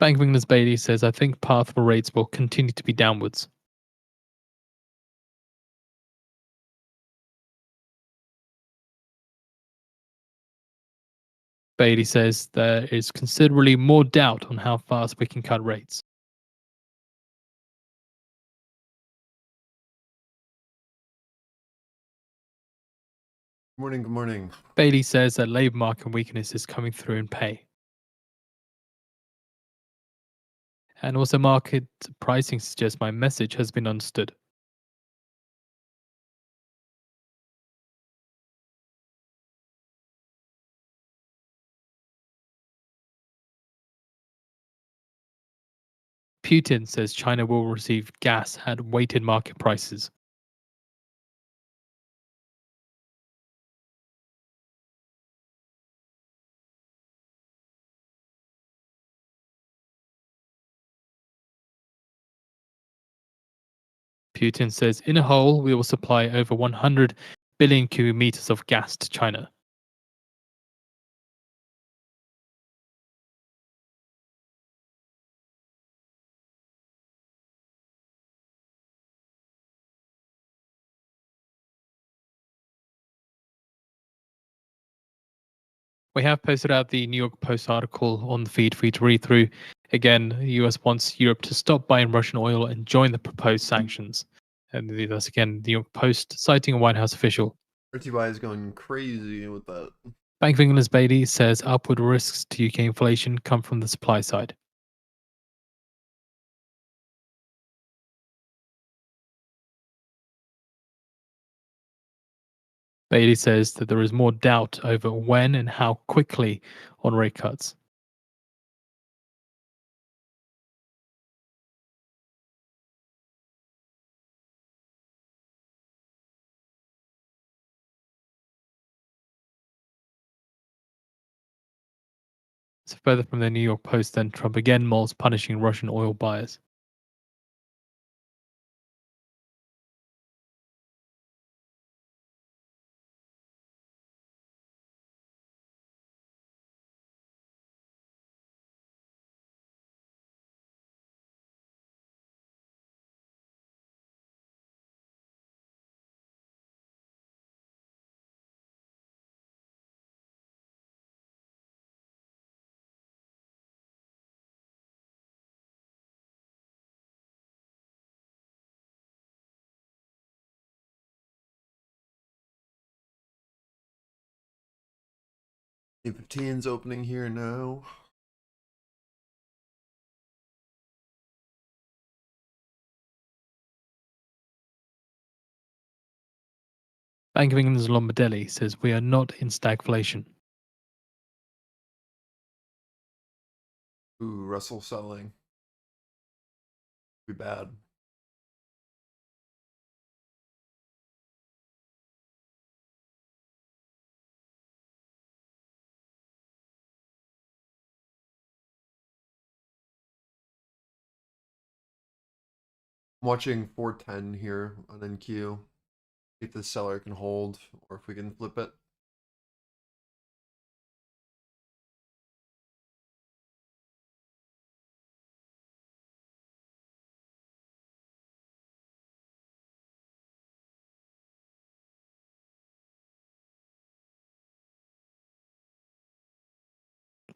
Bank of England's Bailey says, I think path for rates will continue to be downwards. Bailey says there is considerably more doubt on how fast we can cut rates. Good morning. Bailey says that labour market weakness is coming through in pay. And also market pricing suggests my message has been understood. Putin says China will receive gas at weighted market prices. Putin says in a whole, we will supply over 100 billion cubic meters of gas to China. We have posted out the New York Post article on the feed for you to read through. Again, the US wants Europe to stop buying Russian oil and join the proposed sanctions. And that's again the New York Post citing a White House official. Tradeify is going crazy with that. Bank of England's Bailey says upward risks to UK inflation come from the supply side. Bailey says that there is more doubt over when and how quickly on rate cuts. So further from the New York Post, then Trump again mulls punishing Russian oil buyers. A15's opening here now. Bank of England's Lombardelli says we are not in stagflation. Ooh, Russell selling. Be bad. I'm watching 410 here on NQ. If the seller can hold or if we can flip it.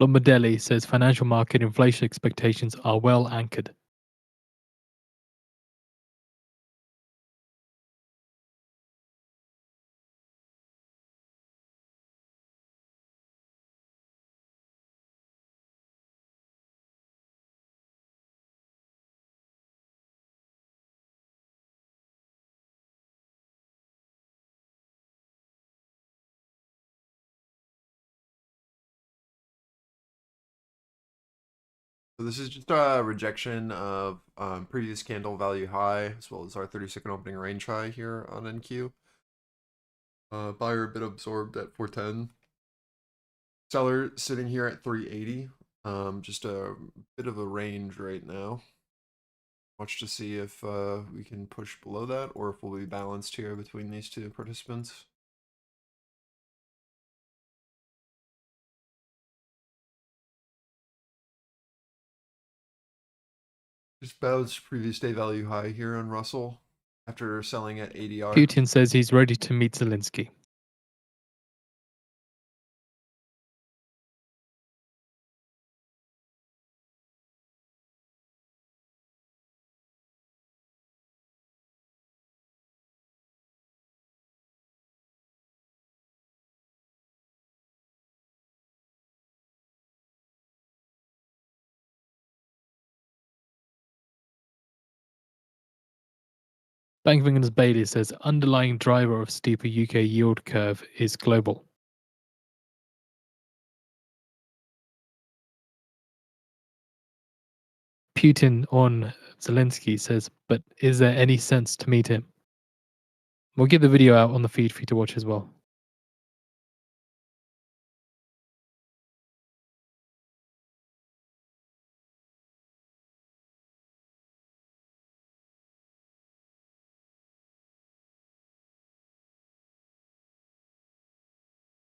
Lombardelli says financial market inflation expectations are well anchored. So this is just a rejection of previous candle value high as well as our 30-second opening range high here on NQ. Buyer a bit absorbed at 410. Seller sitting here at 380. Just a bit of a range right now. Watch to see if we can push below that or if we'll be balanced here between these two participants. Just bounced previous day value high here on Russell after selling at ADR. Putin says he's ready to meet Zelensky. Bank of England's Bailey says underlying driver of steeper UK yield curve is global. Putin on Zelensky says, but is there any sense to meet him? We'll get the video out on the feed for you to watch as well.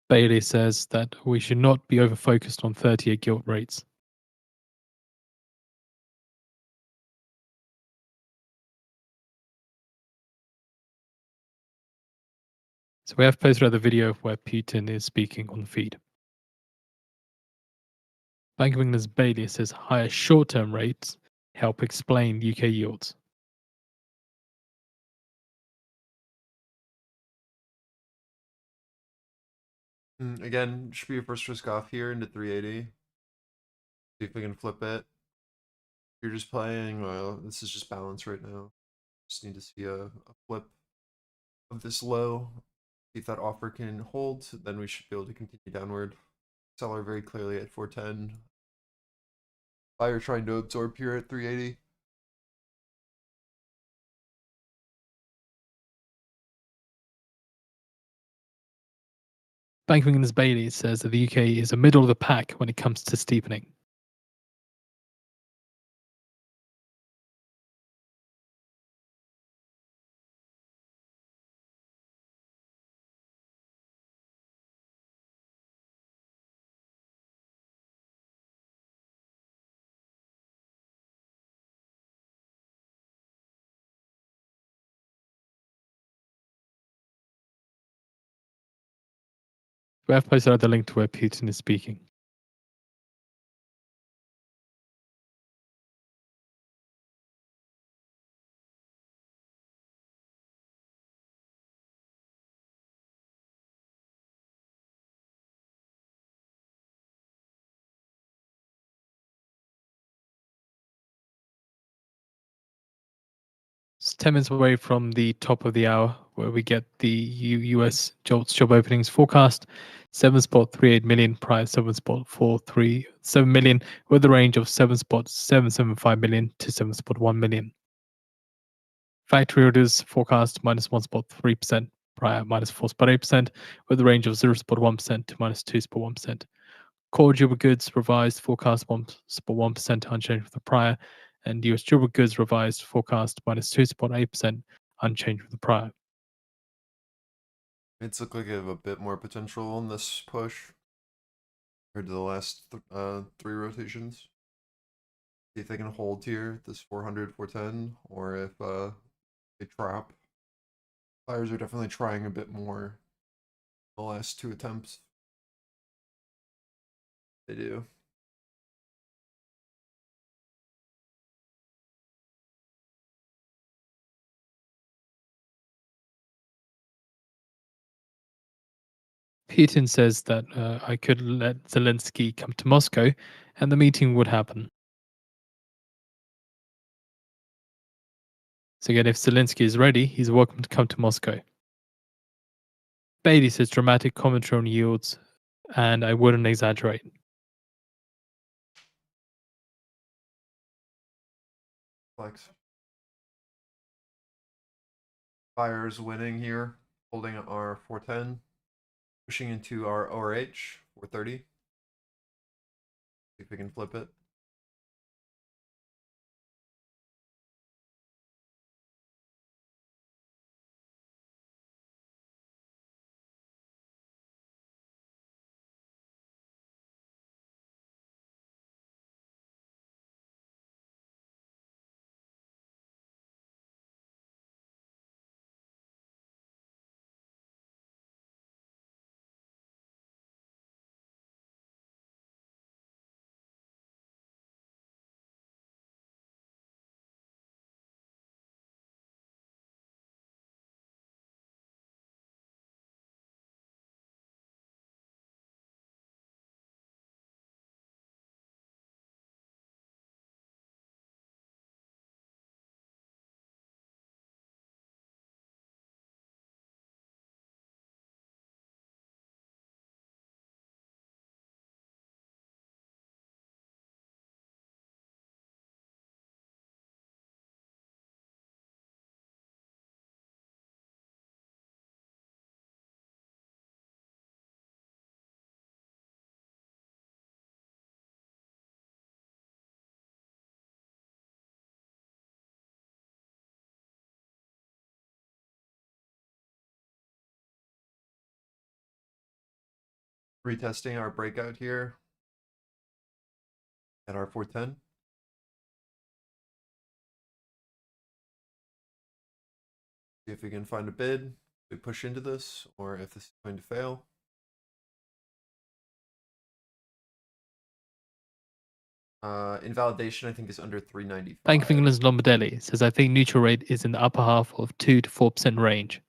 Bailey says that we should not be over focused on 30-year gilt rates. So we have posted out the video where Putin is speaking on the feed. Bank of England's Bailey says higher short-term rates help explain UK yields. Again, should be a first risk off here into 380. See if we can flip it. If you're just playing, well, this is just balance right now. Just need to see a flip of this low. If that offer can hold, then we should be able to continue downward. Seller very clearly at 410. Buyer trying to absorb here at 380. Bank of England's Bailey says that the UK is a middle of the pack when it comes to steepening. We have posted out the link to where Putin is speaking. It's 10 minutes away from the top of the hour where we get the US job openings forecast. 7.38 million, price 7.437 million, with a range of 7.775 million to 7.1 million. Factory orders forecast minus 1.3%, prior minus 4.8%, with a range of 0.1% to minus 2.1%. Core durable goods revised forecast 1.1% unchanged with the prior, and US durable goods revised forecast minus 2.8% unchanged with the prior. It's look like I have a bit more potential on this push compared to the last 3 rotations. See if they can hold here, this 400, 410, or if they trap. Buyers are definitely trying a bit more the last 2 attempts. They do. Putin says that I could let Zelensky come to Moscow and the meeting would happen. So again, if Zelensky is ready, he's welcome to come to Moscow. Bailey says dramatic commentary on yields, and I wouldn't exaggerate. Flex. Buyers winning here, holding our 410, pushing into our ORH 430. See if we can flip it. Retesting our breakout here at our 410. See if we can find a bid. We push into this, or if this is going to fail. Invalidation, I think, is under 395. Bank of England's Lombardelli says, I think neutral rate is in the upper half of 2 to 4% range.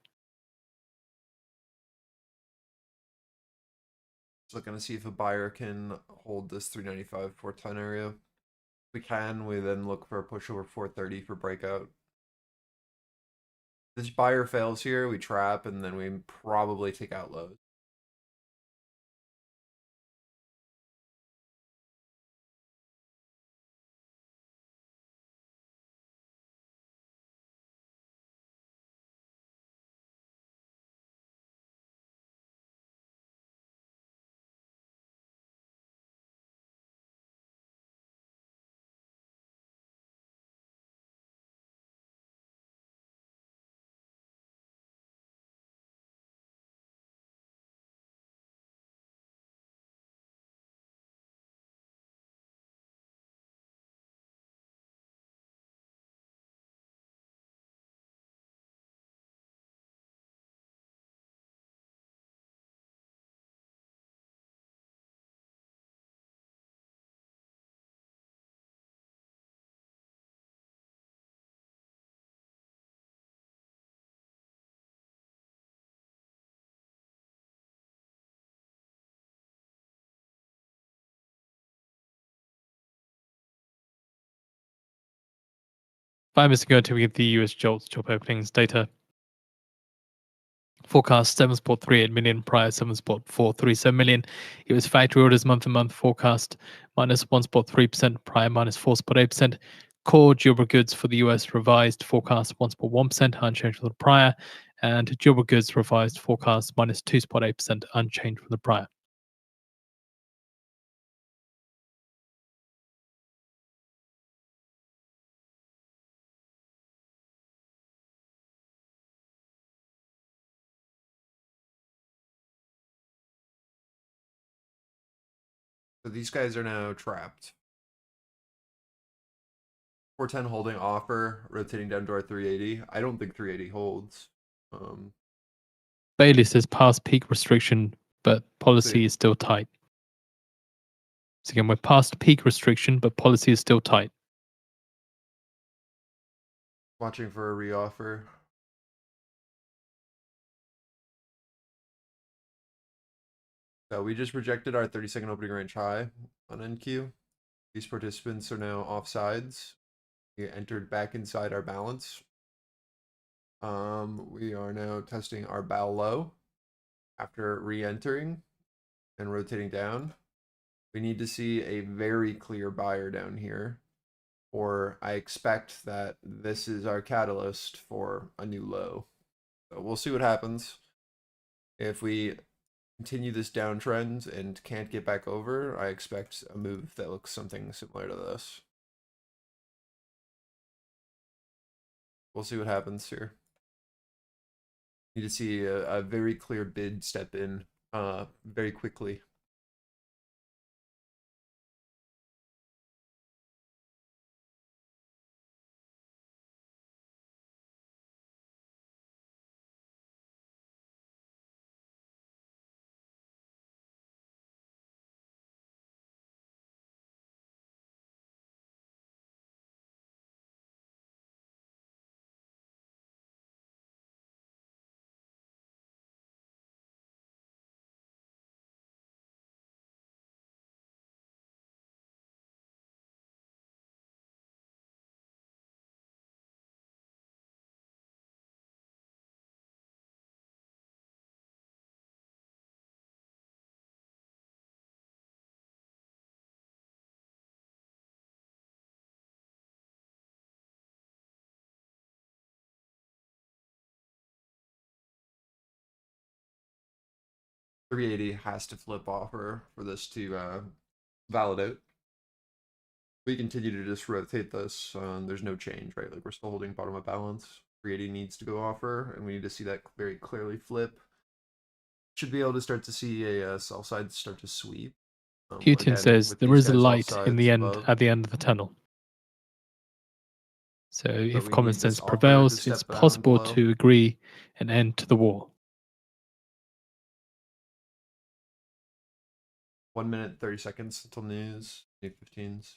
Just looking to see if a buyer can hold this 395, 410 area. If we can, we then look for a push over 430 for breakout. This buyer fails here, we trap, and then we probably take out lows. Five minutes ago, to get the US JOLTS job openings data. Forecast 7.38 million, prior 7.437 million. US factory orders month-to-month forecast minus 1.3%, prior minus 4.8%. Core durable goods for the US revised forecast 1.1%, unchanged from the prior. And durable goods revised forecast minus 2.8%, unchanged from the prior. So these guys are now trapped. 410 holding offer, rotating down to our 380. I don't think 380 holds. Bailey says past peak restriction, but policy is still tight. So again, we're past peak restriction, but policy is still tight. Watching for a reoffer. So we just rejected our 30-second opening range high on NQ. These participants are now offsides. We entered back inside our balance. We are now testing our bow low after re-entering and rotating down. We need to see a very clear buyer down here, or I expect that this is our catalyst for a new low. So we'll see what happens. If we continue this downtrend and can't get back over, I expect a move that looks something similar to this. We'll see what happens here. Need to see a very clear bid step in very quickly. $380 has to flip offer for this to validate. We continue to just rotate this. There's no change, right? Like we're still holding bottom of balance. $380 needs to go offer, and we need to see that very clearly flip. should be able to start to see a sell side start to sweep. Putin Again, says with there these is a guys light in the offsides end, above, at the end of the tunnel. So but if we common need this sense offer to prevails, it's step down possible below. to agree an end to the war. 1 minute, 30 seconds until news, 8:15s.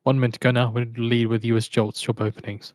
One minute to go now. We'll lead with US JOLTS job openings.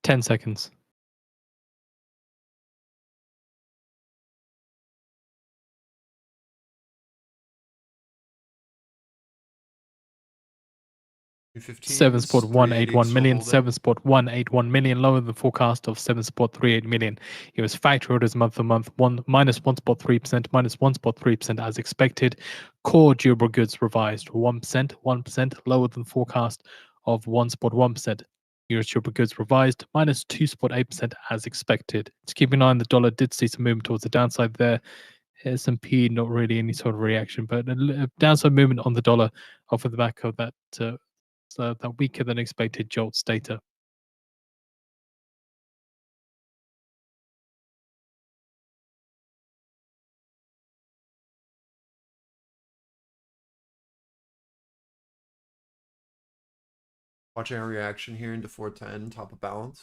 Ten seconds. 15s, 7.181 still million, holding. 7.181 million, lower than forecast of 7.38 million. US factory orders month to month, minus 1.3%, minus 1.3% as expected. Core durable goods revised 1%, lower than forecast of 1.1%. US durable goods revised minus 2.8% as expected. To keep an eye on the dollar, did see some movement towards the downside there. S&P, not really any sort of reaction, but a downside movement on the dollar off of the back of that that weaker than expected JOLTS data. Watching our reaction here into 410, top of balance.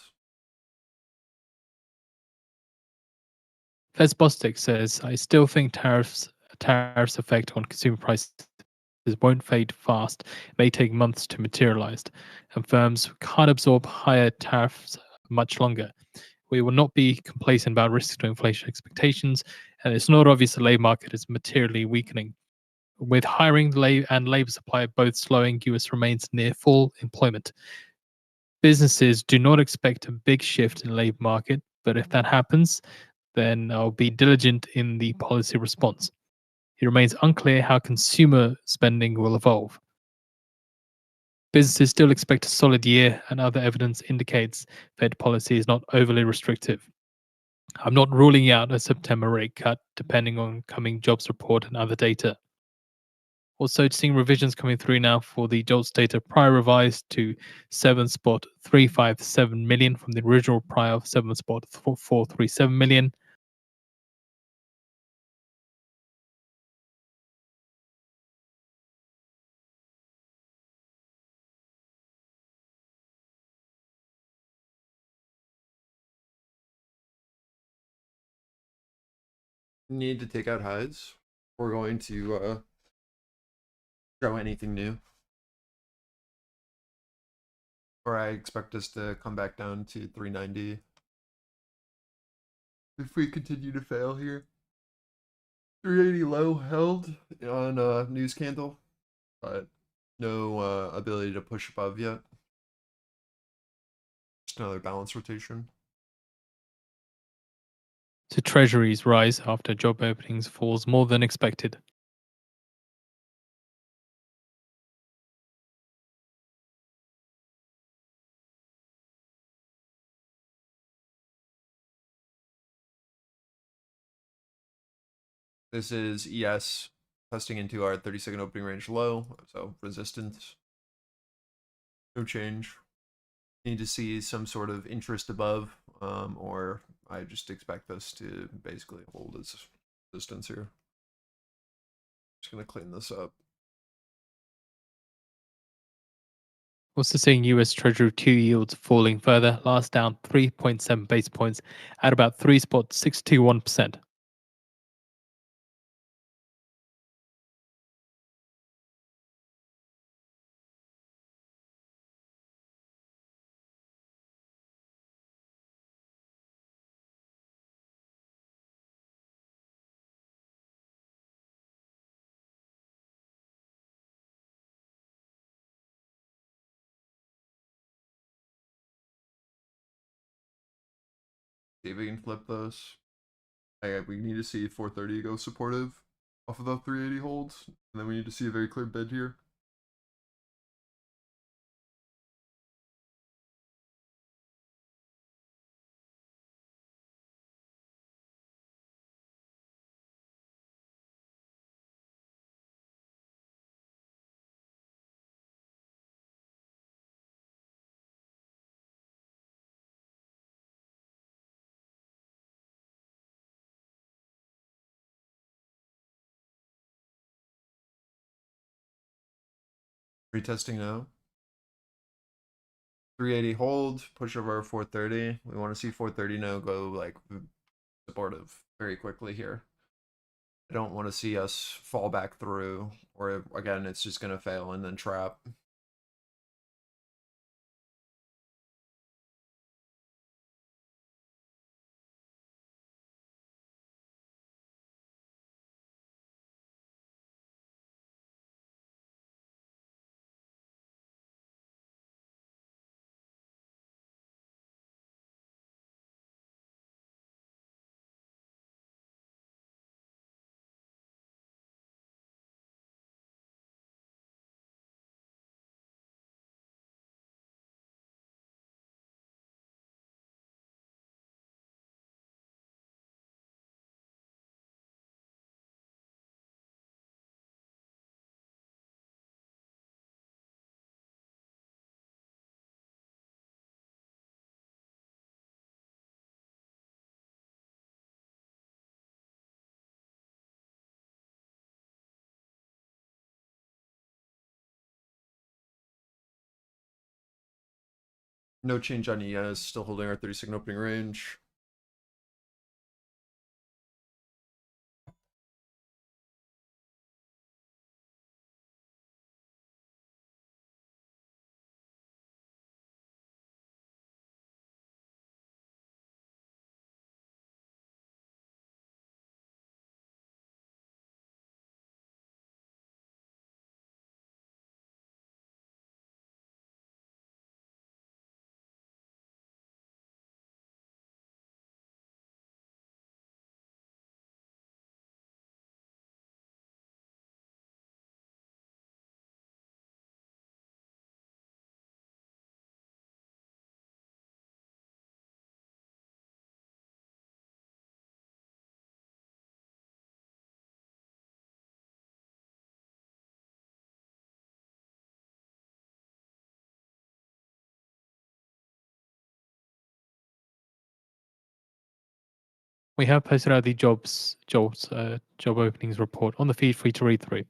Fez Bostic says, I still think tariffs effect on consumer prices won't fade fast. It may take months to materialize, and firms can't absorb higher tariffs much longer. We will not be complacent about risks to inflation expectations, and it's not obvious the labor market is materially weakening. With hiring and labor supply both slowing, US remains near full employment. Businesses do not expect a big shift in the labor market, but if that happens, then I'll be diligent in the policy response. It remains unclear how consumer spending will evolve. Businesses still expect a solid year, and other evidence indicates Fed policy is not overly restrictive. I'm not ruling out a September rate cut, depending on coming jobs report and other data. Also seeing revisions coming through now for the JOLTS data, prior revised to 7.357 million from the original prior of 7.437 million. Need to take out highs. We're going to show anything new. Or I expect us to come back down to 390 if we continue to fail here. 380 low held on news candle, but no ability to push above yet. Just another balance rotation. So treasuries rise after job openings falls more than expected. This is ES testing into our 30-second opening range low, so resistance. No change. Need to see some sort of interest above or I just expect this to basically hold its resistance here. Just gonna clean this up. Also seeing US Treasury 2 yields falling further, last down 3.7 base points at about 3.621%. See if we can flip those. We need to see 430 go supportive off of the 380 holds, and then we need to see a very clear bid here. Retesting now. 380 hold, push over 430. We want to see 430 now go like supportive very quickly here. I don't want to see us fall back through, or again, it's just going to fail and then trap. No change on ES, still holding our 30-second opening range. We have posted out the job openings report on the feed for you to read through.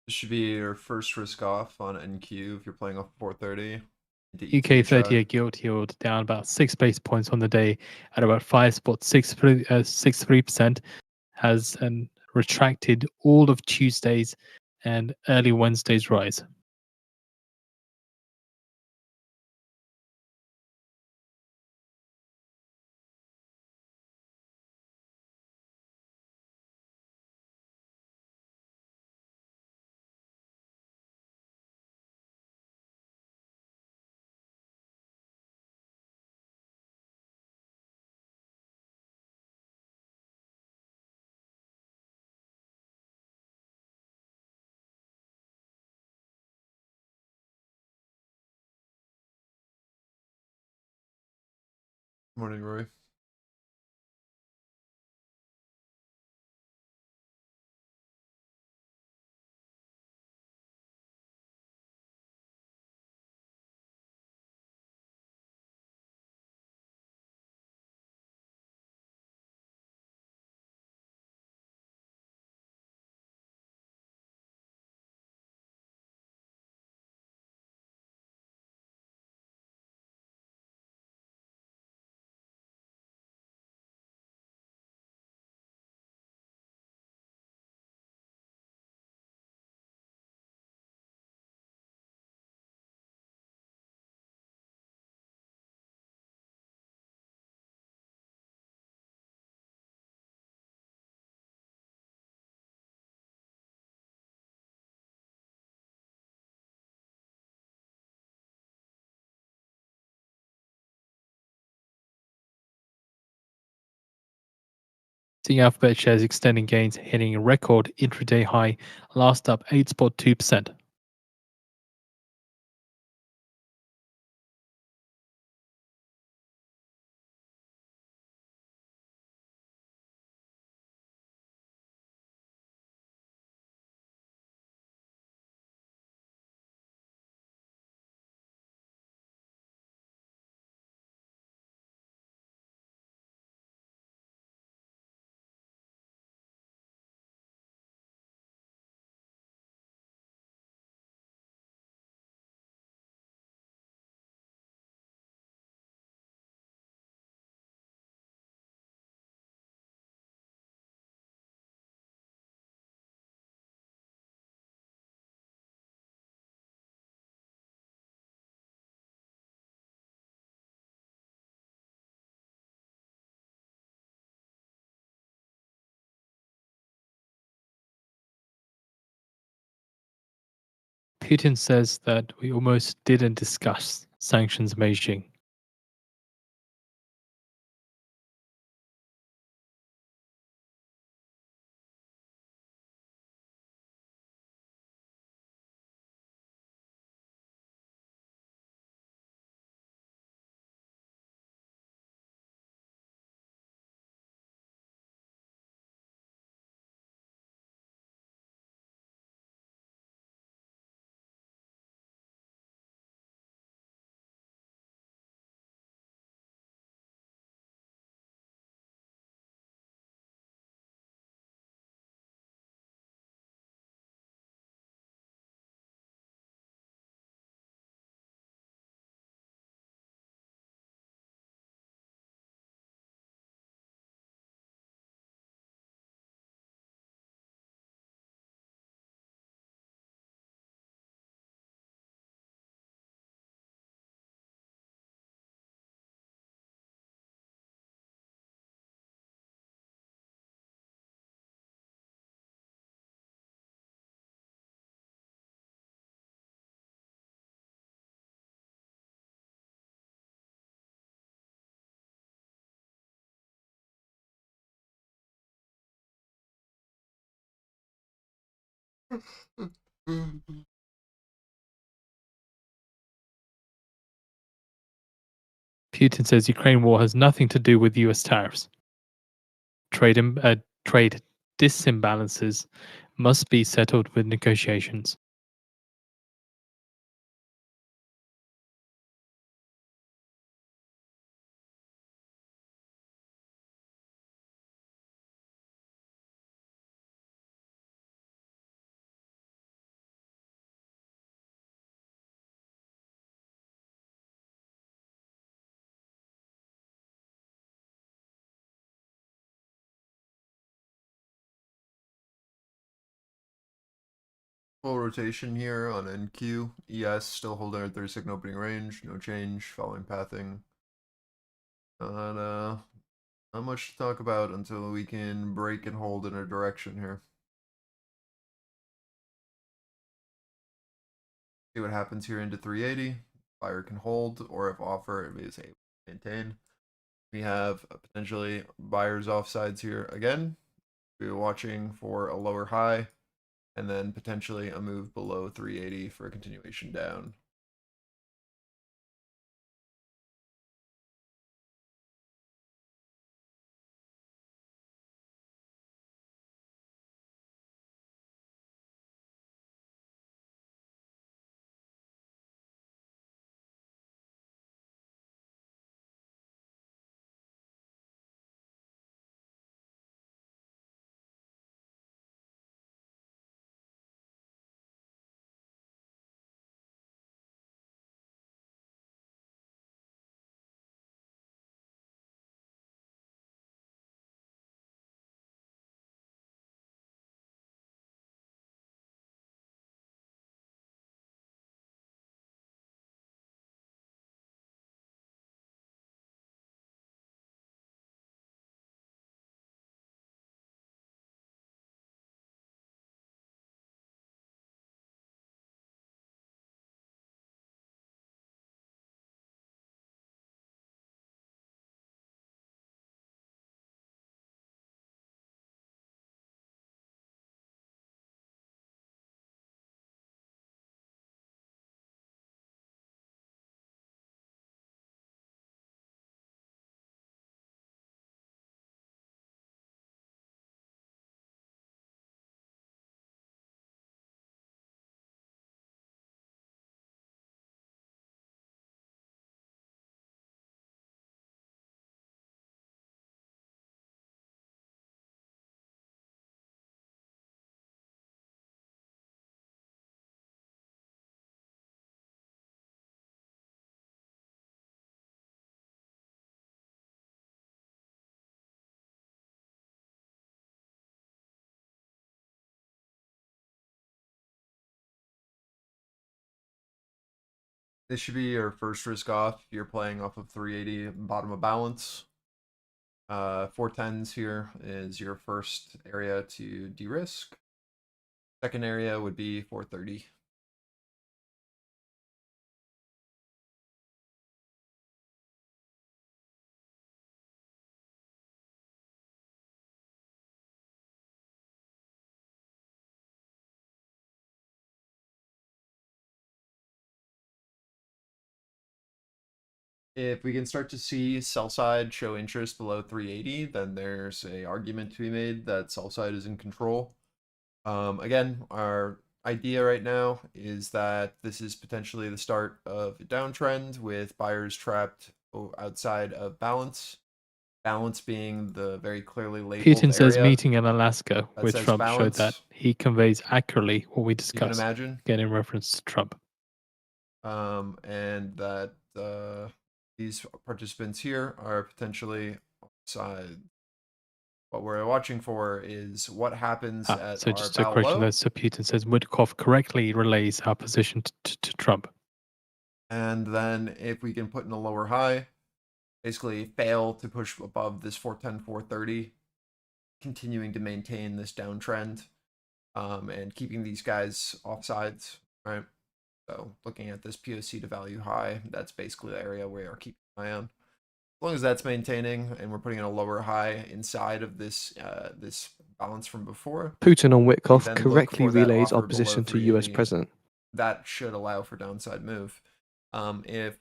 This should be your first risk off on NQ if you're playing off 430. into UK ETHI. 30-year gilt yield down about 6 basis points on the day at about 5.63%, has retracted all of Tuesday's and early Wednesday's rise. Morning, Roy. Seeing Alphabet shares extending gains, hitting a record intraday high, last up 8.2%. Putin says that we almost didn't discuss sanctions Beijing. Putin says Ukraine war has nothing to do with US tariffs. Trade disimbalances must be settled with negotiations. Full rotation here on NQ. ES still holding our 30-second opening range. No change. Following pathing. Not much to talk about until we can break and hold in a direction here. See what happens here into 380. Buyer can hold, or if offer, it is able to maintain. We have potentially buyers offsides here again. We're watching for a lower high, and then potentially a move below 380 for a continuation down. This should be your first risk off. You're playing off of 380 bottom of balance. 410s here is your first area to de-risk. Second area would be 430. If we can start to see sell side show interest below 380, then there's a argument to be made that sell side is in control. Again, our idea right now is that this is potentially the start of a downtrend with buyers trapped outside of balance. Balance being the very clearly labeled Putin says area meeting in Alaska that with says Trump showed that balance. he conveys accurately what we You can discussed, imagine. again in reference to Trump. And that these participants here are potentially offside. What we're watching for is what happens at So our just a bow correction low. there. So Putin says Woodcock correctly relays our position to Trump. And then if we can put in a lower high, basically fail to push above this 410, 430, continuing to maintain this downtrend, and keeping these guys offsides, right? So looking at this POC to value high, that's basically the area we are keeping an eye on. As long as that's maintaining and we're putting in a lower high inside of this this balance from before, Putin on we Witkoff then look correctly for that relays offer below opposition to US 380. President. That should allow for downside move. If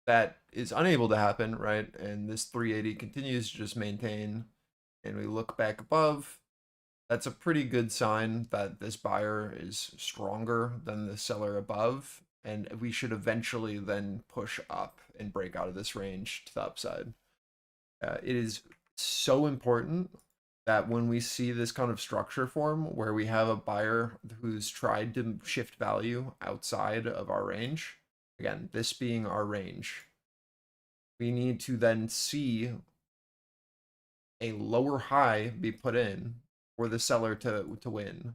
that is unable to happen, right, and this 380 continues to just maintain, and we look back above, that's a pretty good sign that this buyer is stronger than the seller above, and we should eventually then push up and break out of this range to the upside. It is so important that when we see this kind of structure form where we have a buyer who's tried to shift value outside of our range, again, this being our range, we need to then see a lower high be put in for the seller to win.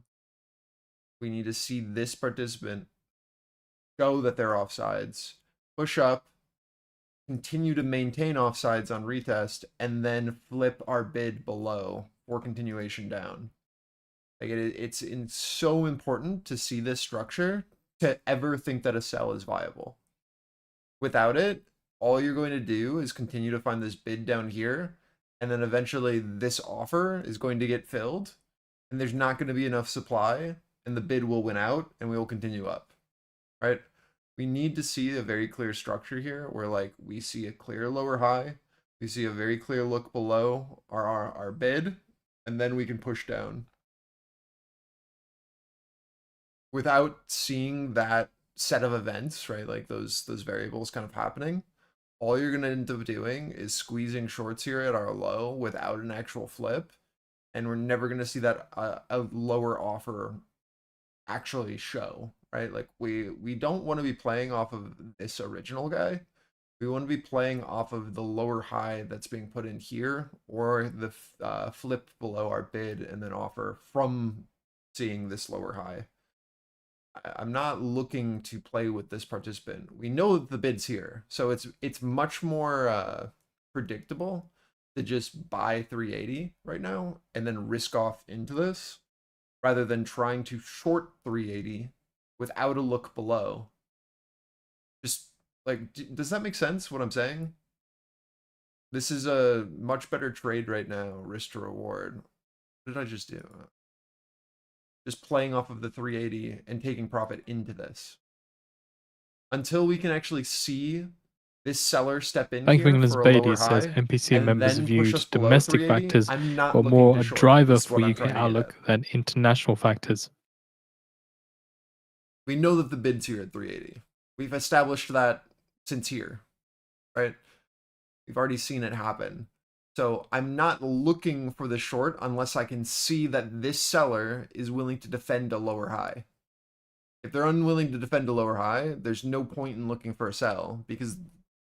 We need to see this participant show that they're offsides, push up, continue to maintain offsides on retest, and then flip our bid below for continuation down. Like it's so important to see this structure to ever think that a sell is viable. Without it, all you're going to do is continue to find this bid down here, and then eventually this offer is going to get filled, and there's not going to be enough supply, and the bid will win out, and we will continue up, right? We need to see a very clear structure here where like we see a clear lower high, we see a very clear look below our bid, and then we can push down. Without seeing that set of events, right, like those variables kind of happening, all you're going to end up doing is squeezing shorts here at our low without an actual flip, and we're never going to see that a lower offer actually show, right? Like we don't want to be playing off of this original guy. We want to be playing off of the lower high that's being put in here, or the flip below our bid and then offer from seeing this lower high. I'm not looking to play with this participant. We know that the bid's here, so it's much more predictable to just buy 380 right now and then risk off into this, rather than trying to short 380 without a look below. Just like, does that make sense what I'm saying? This is a much better trade right now, risk to reward. What did I just do? Just playing off of the 380 and taking profit into this. Until we can actually see this seller step in Bank of here England's for a Bailey lower says high NPC and members then push viewed us below domestic 380, factors I'm not were looking more to a short. driver This is for what I'm UK trying to get at. outlook than international factors. We know that the bid's here at 380. We've established that since here, right? We've already seen it happen. So I'm not looking for the short unless I can see that this seller is willing to defend a lower high. If they're unwilling to defend a lower high, there's no point in looking for a sell because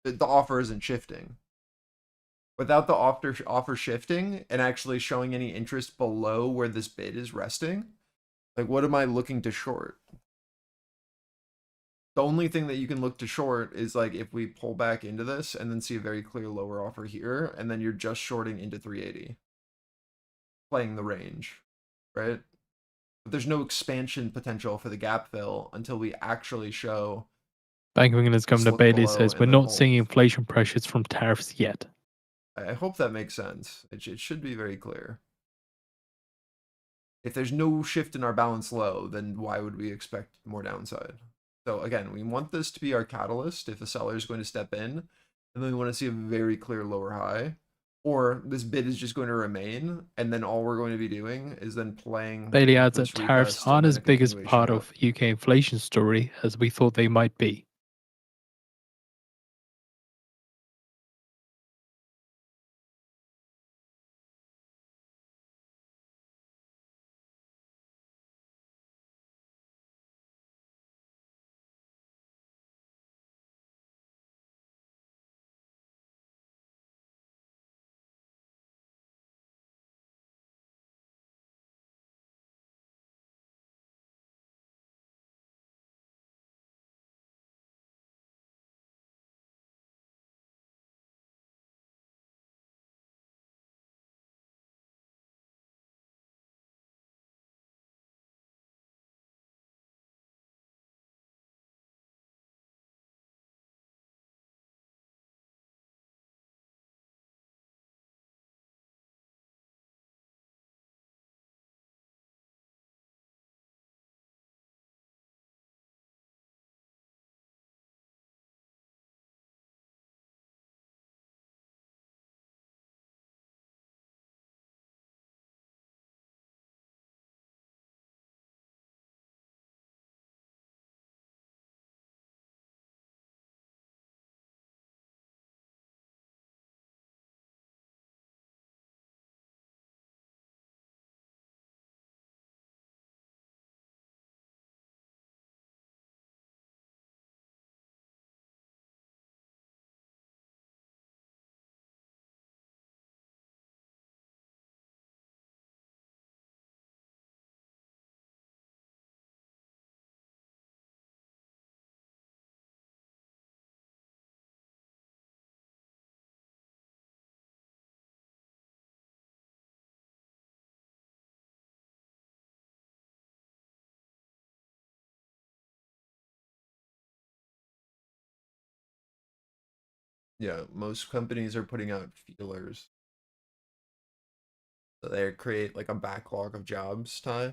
the offer isn't shifting. Without the offer shifting and actually showing any interest below where this bid is resting, like what am I looking to short? The only thing that you can look to short is like if we pull back into this and then see a very clear lower offer here, and then you're just shorting into 380, playing the range, right? But there's no expansion potential for the gap fill until we actually show. Bank of England's Governor Bailey says we're not seeing hold. inflation pressures from tariffs yet. I hope that makes sense. It should be very clear. If there's no shift in our balance low, then why would we expect more downside? So again, we want this to be our catalyst if a seller is going to step in, and then we want to see a very clear lower high, or this bid is just going to remain, and then all we're going to be doing is then playing. Bailey adds that tariffs aren't as big as part of UK inflation story as we thought they might be. Yeah, most companies are putting out feelers. So they create like a backlog of jobs, Ty,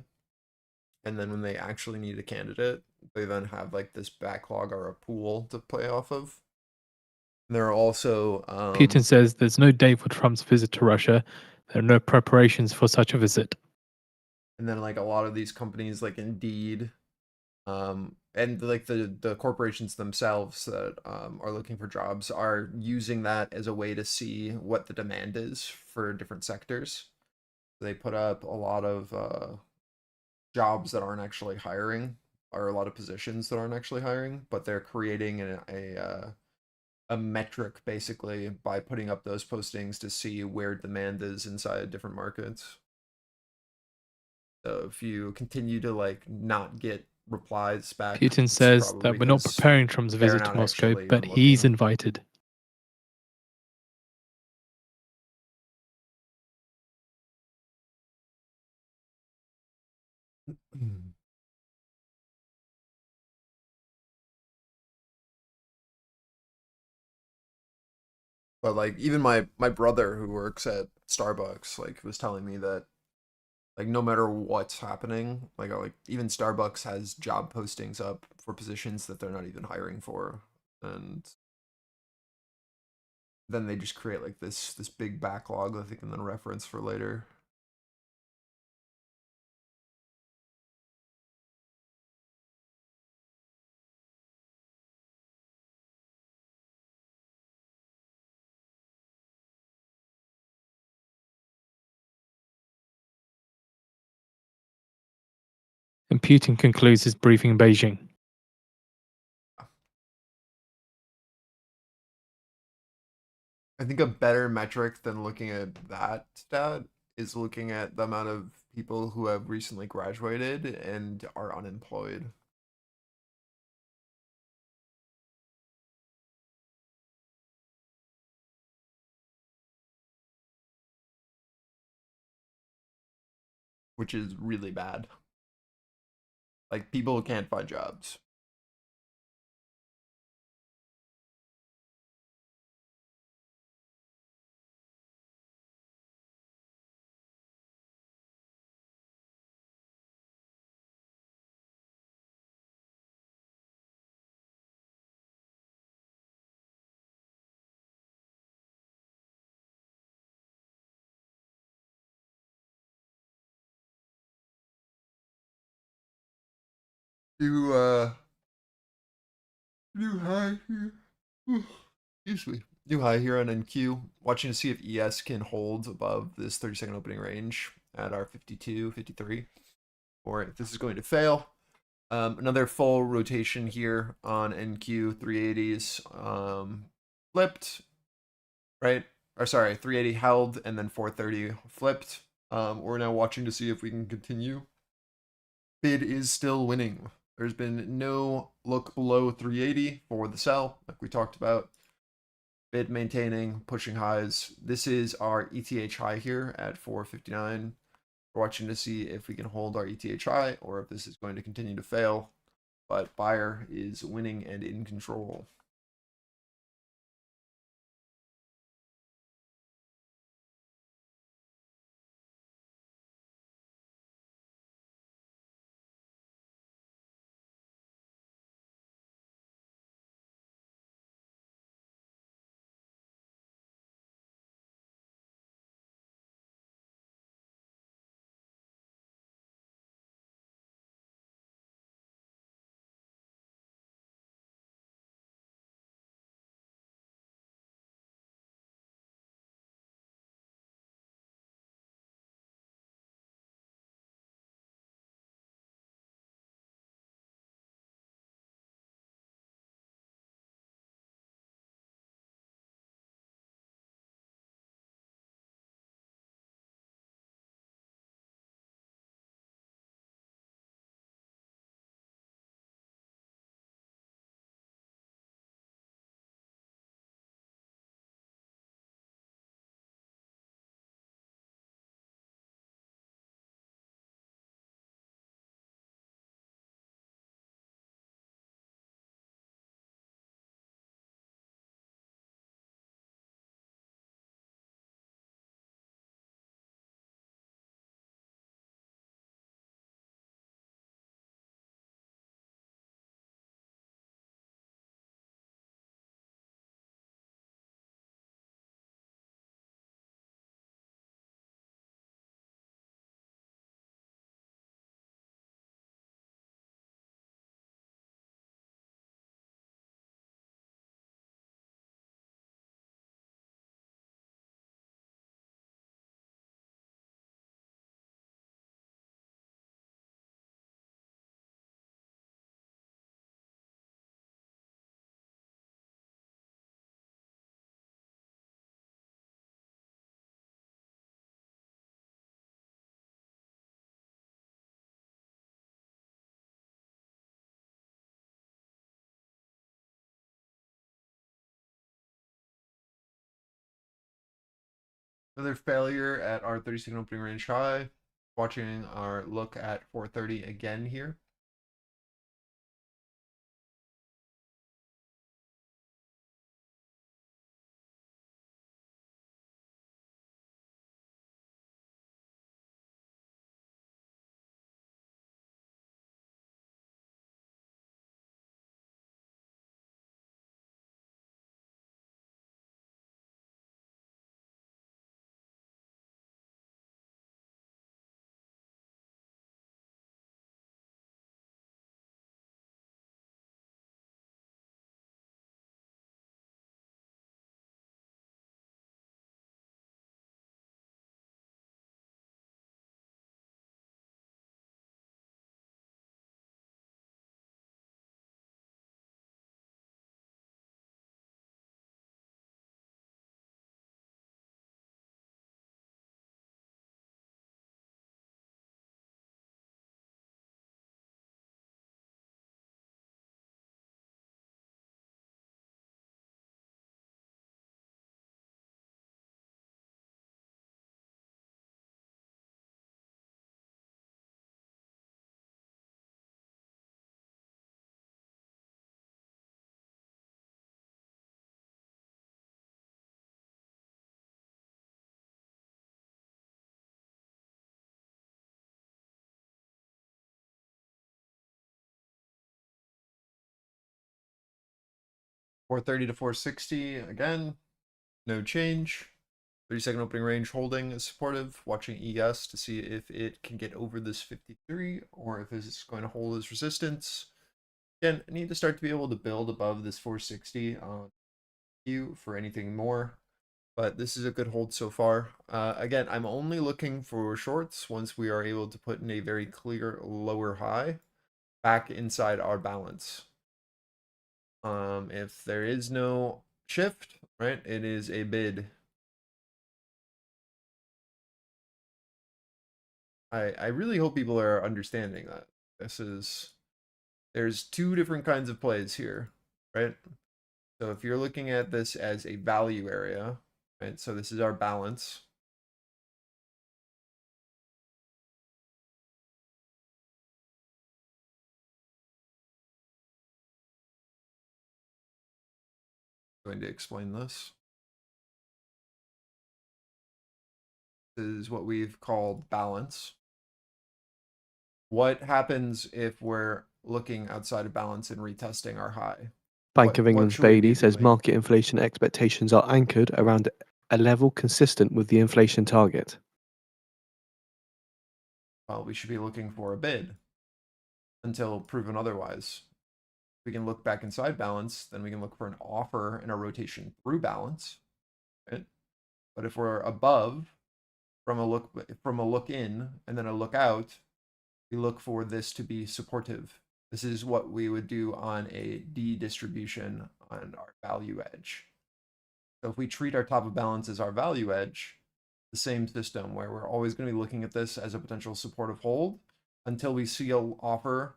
and then when they actually need a candidate, they then have like this backlog or a pool to play off of. There are also Putin says there's no date for Trump's visit to Russia. There are no preparations for such a visit. and then like a lot of these companies like Indeed, and like the corporations themselves that are looking for jobs are using that as a way to see what the demand is for different sectors. They put up a lot of jobs that aren't actually hiring, or a lot of positions that aren't actually hiring, but they're creating a metric basically by putting up those postings to see where demand is inside different markets. So if you continue to like not get replies back, Putin it's says probably that we're not because preparing Trump's they're visit to not Moscow, actually but even he's looking. invited. But like even my brother who works at Starbucks like was telling me that like no matter what's happening, like even Starbucks has job postings up for positions that they're not even hiring for, and then they just create like this big backlog that they can then reference for later. And Putin concludes his briefing in Beijing. I think a better metric than looking at that stat is looking at the amount of people who have recently graduated and are unemployed. Which is really bad. Like people can't find jobs. You new high here. Excuse me. New high here on NQ. Watching to see if ES can hold above this 30-second opening range at our 52, 53, or if this is going to fail. Another full rotation here on NQ 380s. Flipped, right? Or sorry, 380 held and then 430 flipped. We're now watching to see if we can continue. Bid is still winning. There's been no look below 380 for the sell, like we talked about. Bid maintaining, pushing highs. This is our ETH high here at 459. We're watching to see if we can hold our ETH high or if this is going to continue to fail. But buyer is winning and in control. Another failure at our 30-second opening range high. Watching our look at 430 again here. $430 to $460 again, no change. 30-second opening range holding is supportive. Watching ES to see if it can get over this 53 or if it's going to hold as resistance. Again, I need to start to be able to build above this 460 on Q for anything more. But this is a good hold so far. Again, I'm only looking for shorts once we are able to put in a very clear lower high back inside our balance. If there is no shift, right, it is a bid. I really hope people are understanding that. There's two different kinds of plays here, right? So if you're looking at this as a value area, right? So this is our balance. I'm going to explain this. This is what we've called balance. What happens if we're looking outside of balance and retesting our high? Bank of What England's should we be Bailey says doing? market inflation expectations are anchored around a level consistent with the inflation target. Well, we should be looking for a bid until proven otherwise. If we can look back inside balance, then we can look for an offer and a rotation through balance, right? But if we're above from a look in and then a look out, we look for this to be supportive. This is what we would do on a D distribution on our value edge. So if we treat our top of balance as our value edge, the same system where we're always going to be looking at this as a potential supportive hold until we see an offer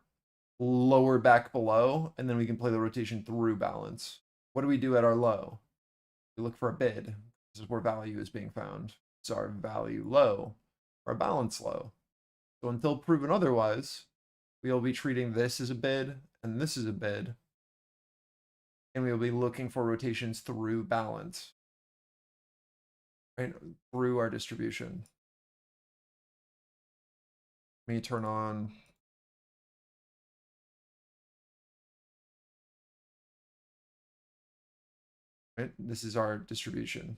lower back below, and then we can play the rotation through balance. What do we do at our low? We look for a bid. This is where value is being found. It's our value low, our balance low. So until proven otherwise, we'll be treating this as a bid and this is a bid. And we'll be looking for rotations through balance, right? Through our distribution. Let me turn on. Right? This is our distribution.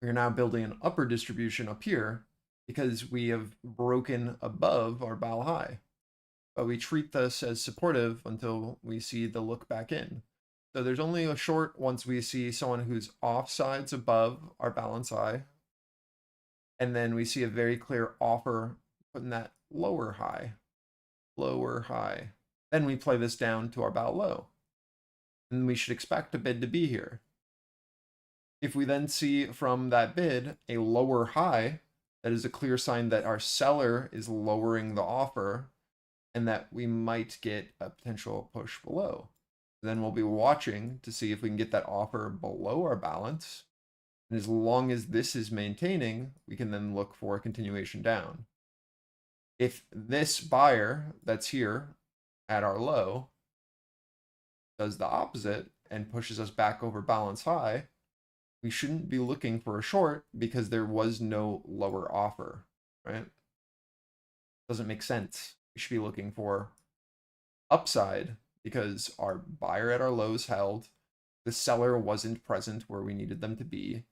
We're now building an upper distribution up here because we have broken above our BAL high. But we treat this as supportive until we see the look back in. So there's only a short once we see someone who's offsides above our balance high. And then we see a very clear offer putting that lower high. Then we play this down to our BAL low. And we should expect a bid to be here. If we then see from that bid a lower high, that is a clear sign that our seller is lowering the offer and that we might get a potential push below. Then we'll be watching to see if we can get that offer below our balance. And as long as this is maintaining, we can then look for a continuation down. If this buyer that's here at our low does the opposite and pushes us back over balance high, we shouldn't be looking for a short because there was no lower offer, right? Doesn't make sense. We should be looking for upside because our buyer at our lows held, the seller wasn't present where we needed them to be,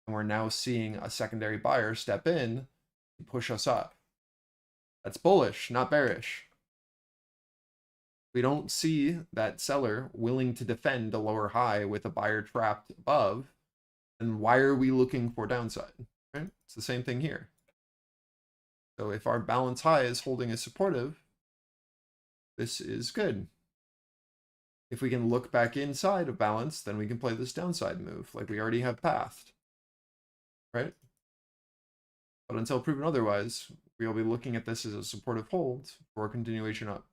and we're now seeing a secondary buyer step in to push us up. That's bullish, not bearish. We don't see that seller willing to defend a lower high with a buyer trapped above, then why are we looking for downside, right? It's the same thing here. So if our balance high is holding as supportive, this is good. If we can look back inside of balance, then we can play this downside move like we already have pathed, right? But until proven otherwise, we'll be looking at this as a supportive hold for a continuation up.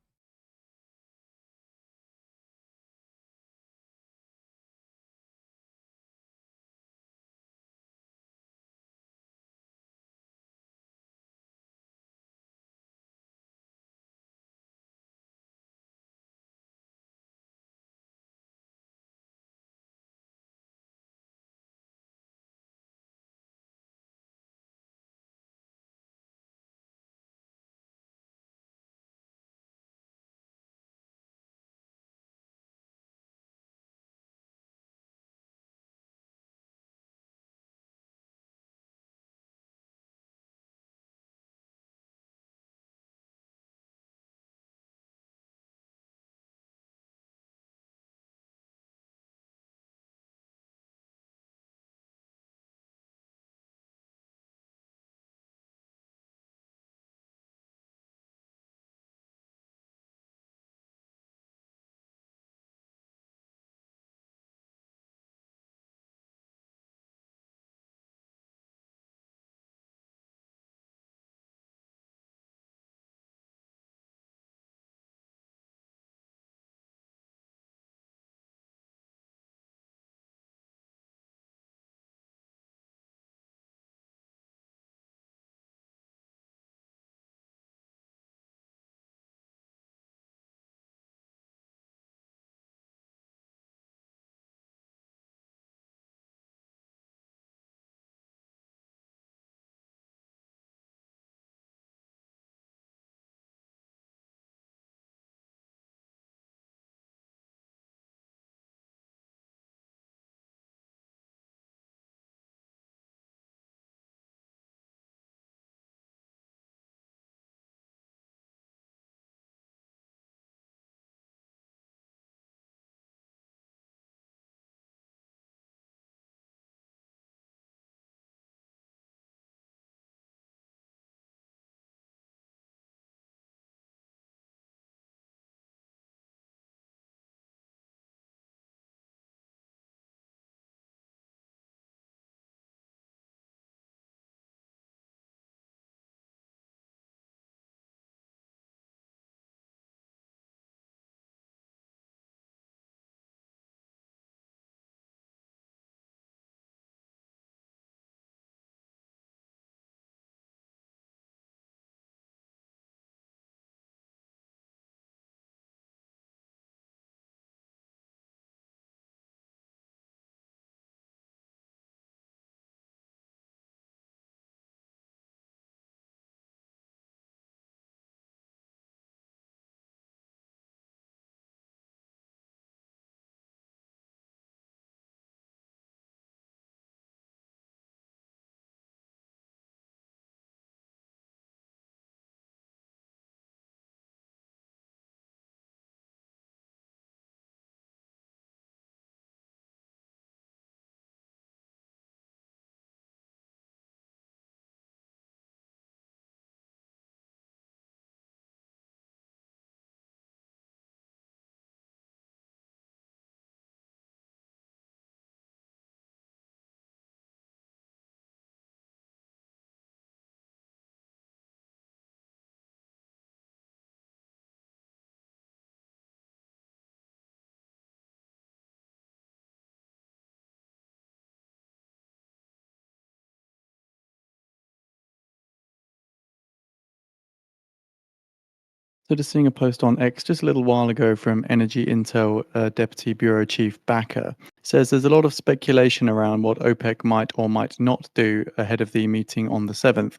So just seeing a post on X just a little while ago from Energy Intel Deputy Bureau Chief Backer. Says there's a lot of speculation around what OPEC might or might not do ahead of the meeting on the 7th.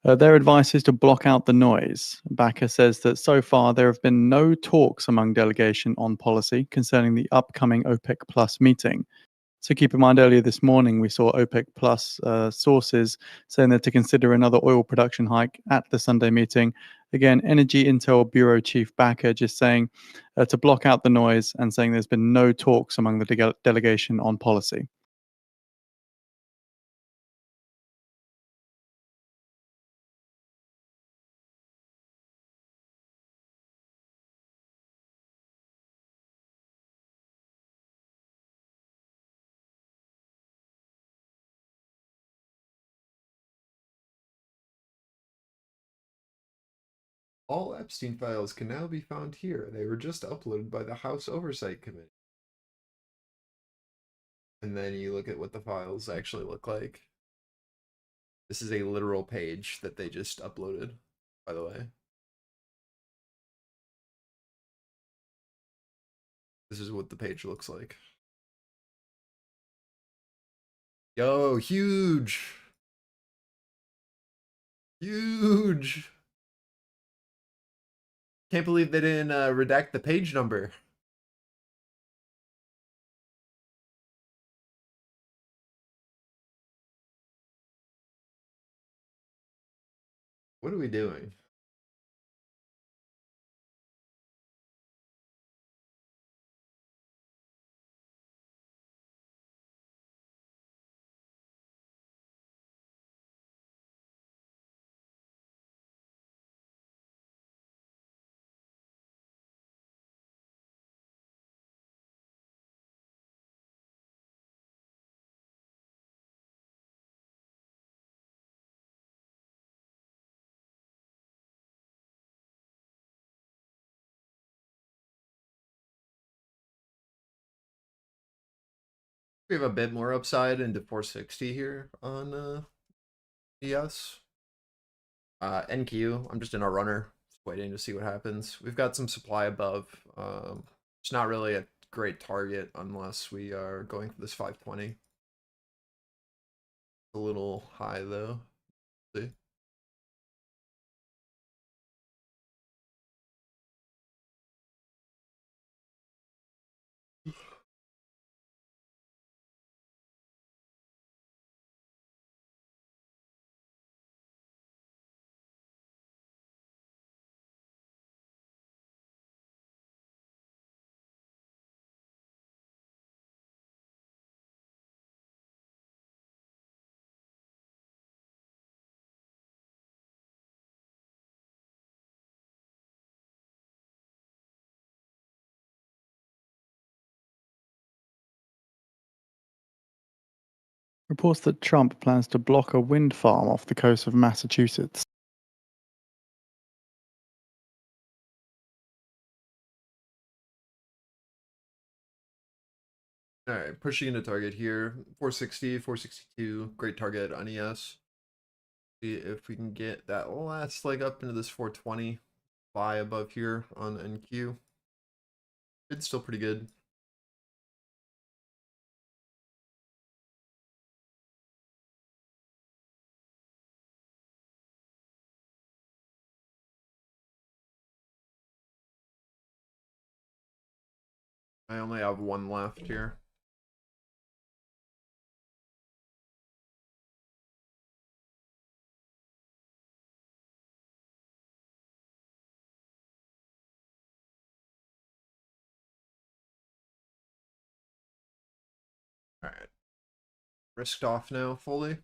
Their advice is to block out the noise. Backer says that so far there have been no talks among delegation on policy concerning the upcoming OPEC Plus meeting. So keep in mind, earlier this morning, we saw OPEC Plus sources saying that to consider another oil production hike at the Sunday meeting. Again, Energy Intel Bureau Chief Backer just saying to block out the noise and saying there's been no talks among the delegation on policy. All Epstein files can now be found here. They were just uploaded by the House Oversight Committee. And then you look at what the files actually look like. This is a literal page that they just uploaded, by the way. This is what the page looks like. Yo, huge! Huge! Can't believe they didn't redact the page number. What are we doing? We have a bit more upside into 460 here on ES. NQ, I'm just in a runner, just waiting to see what happens. We've got some supply above. It's not really a great target unless we are going for this 520. A little high though. See? Reports that Trump plans to block a wind farm off the coast of Massachusetts. All right, pushing into target here. 460, 462, great target on ES. See if we can get that last leg up into this 420 buy above here on NQ. It's still pretty good. I only have one left here. All right. Risked off now fully.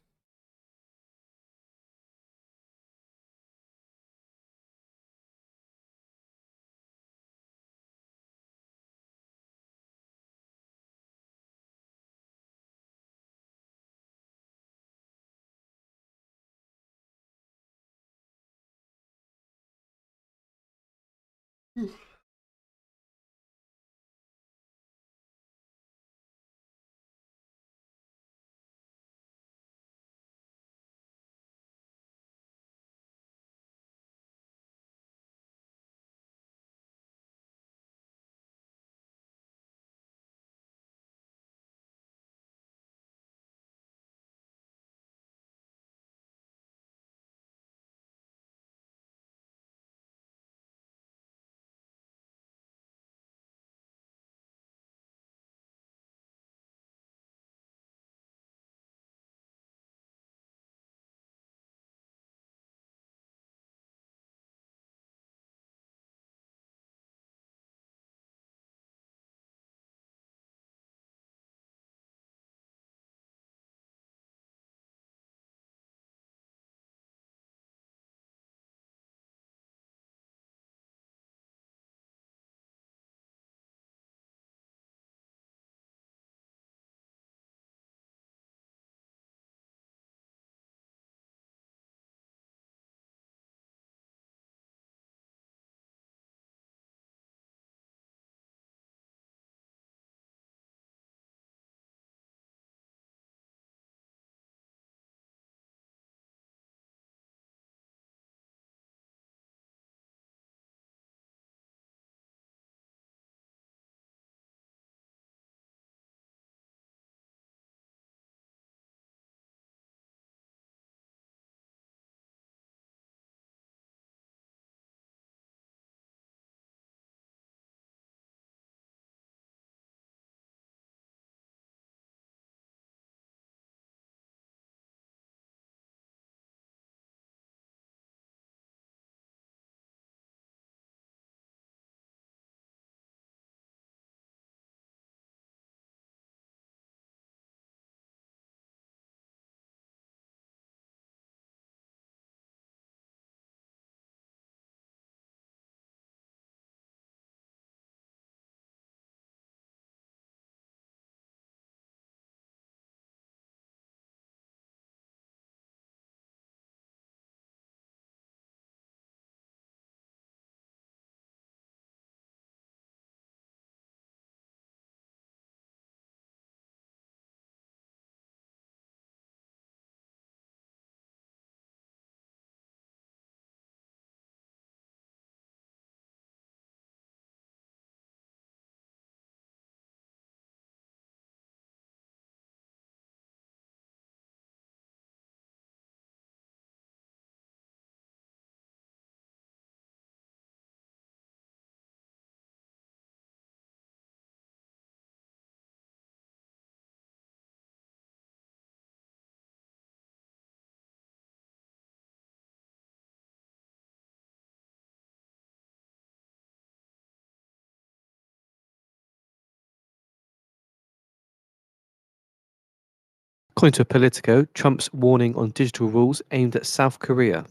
According to Politico, Trump's warning on digital rules aimed at South Korea.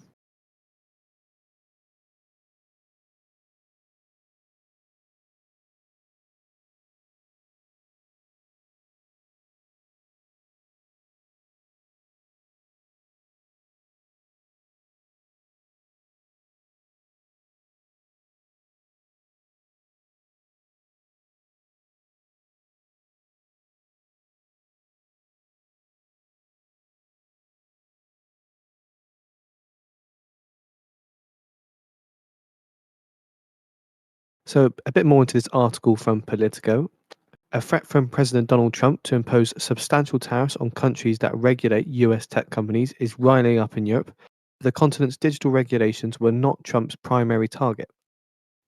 So a bit more into this article from Politico. A threat from President Donald Trump to impose substantial tariffs on countries that regulate US tech companies is riling up in Europe. The continent's digital regulations were not Trump's primary target.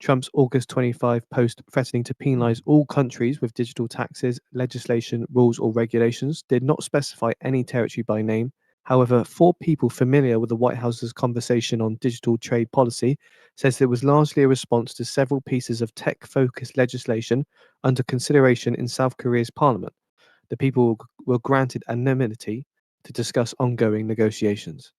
Trump's August 25 post threatening to penalize all countries with digital taxes, legislation, rules, or regulations did not specify any territory by name. However, 4 people familiar with the White House's conversation on digital trade policy says it was largely a response to several pieces of tech-focused legislation under consideration in South Korea's parliament. The people were granted anonymity to discuss ongoing negotiations.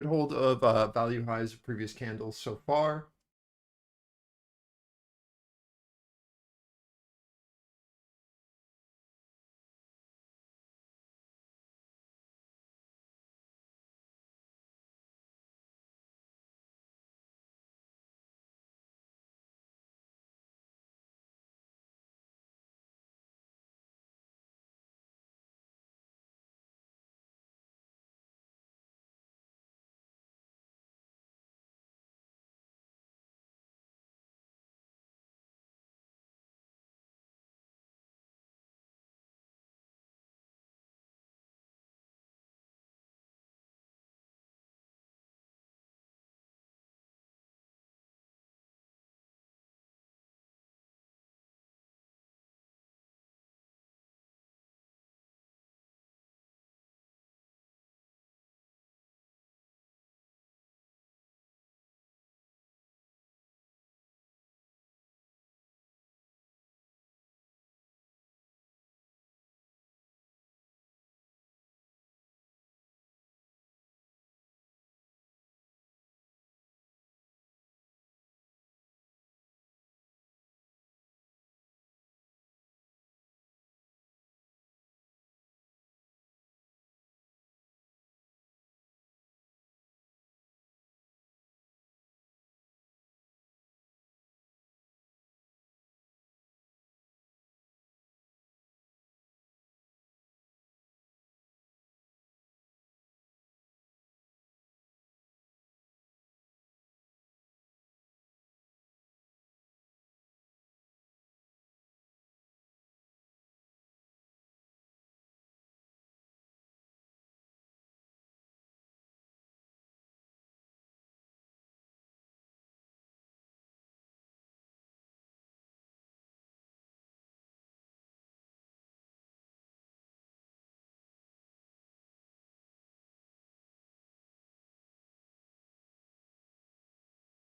Hold of value highs of previous candles so far.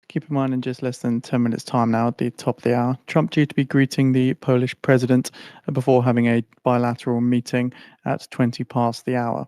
Keep in mind, in just less than 10 minutes' time now, at the top of the hour, Trump due to be greeting the Polish president before having a bilateral meeting at 20 past the hour.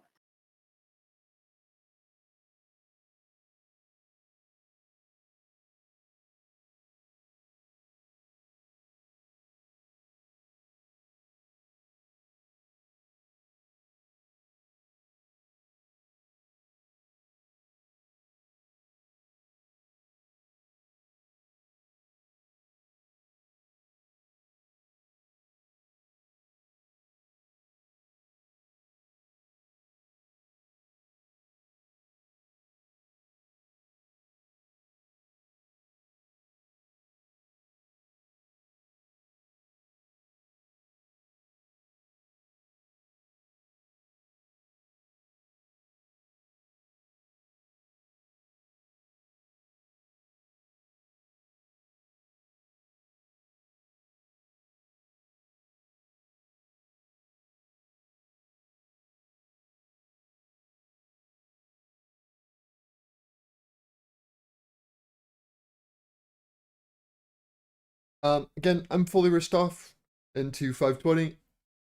Again, I'm fully risked off into 520.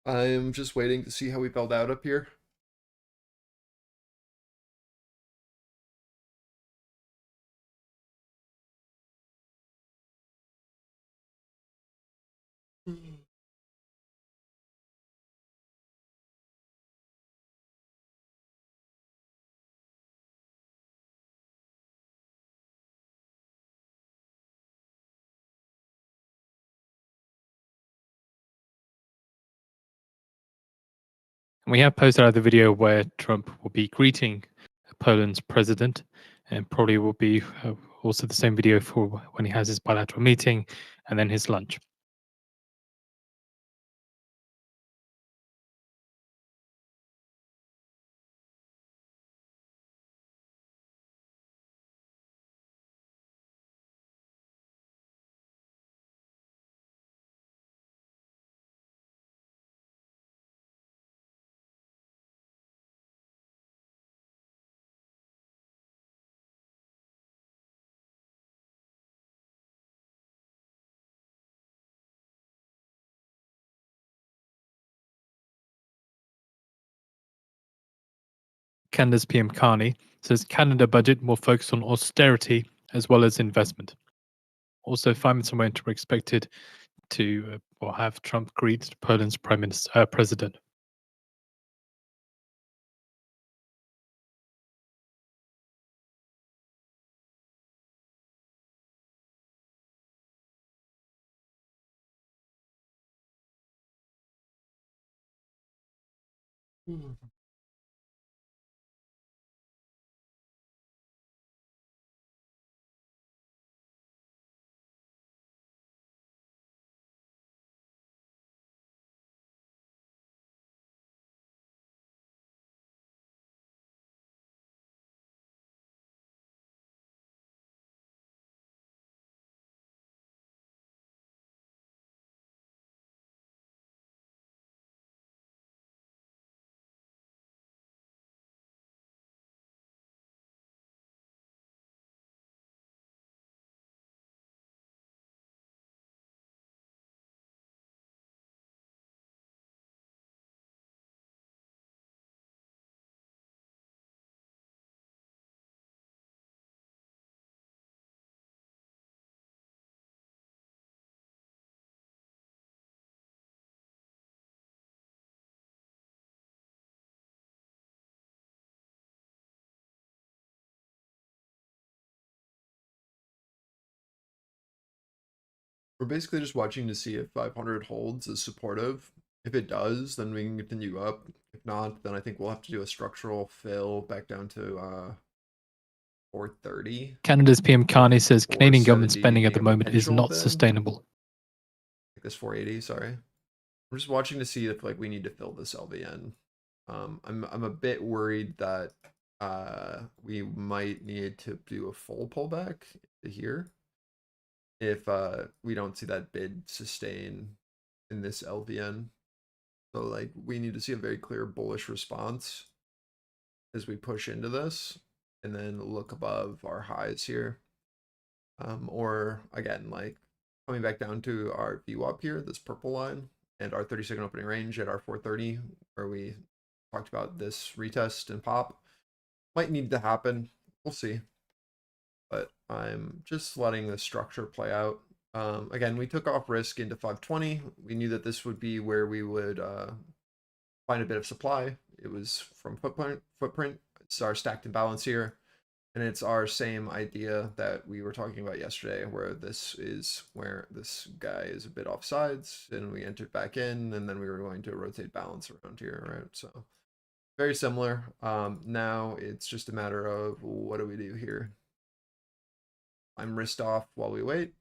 I am just waiting to see how we build out up here. And we have posted out the video where Trump will be greeting Poland's president, and probably will be also the same video for when he has his bilateral meeting and then his lunch. Canada's PM Carney says Canada budget will focus on austerity as well as investment. Also, 5 minutes away, we're expected to or have Trump greet Poland's president. We're basically just watching to see if 500 holds is supportive. If it does, then we can continue up. If not, then I think we'll have to do a structural fill back down to 430. Canada's PM Carney says Canadian government 470 spending at the being a moment is potential not bid. sustainable. Like this 480, sorry. I'm just watching to see if like we need to fill this LVN. I'm a bit worried that we might need to do a full pullback to here if we don't see that bid sustain in this LVN. So like we need to see a very clear bullish response as we push into this and then look above our highs here. Or again, like coming back down to our VWAP here, this purple line, and our 30-second opening range at our 430, where we talked about this retest and pop. Might need to happen. We'll see. But I'm just letting the structure play out. Again, we took off risk into 520. We knew that this would be where we would find a bit of supply. It was from footprint. It's our stacked imbalance here. And it's our same idea that we were talking about yesterday, where this is where this guy is a bit off sides, and we entered back in, and then we were going to rotate balance around here, right? So very similar. Now it's just a matter of what do we do here? I'm risked off while we wait.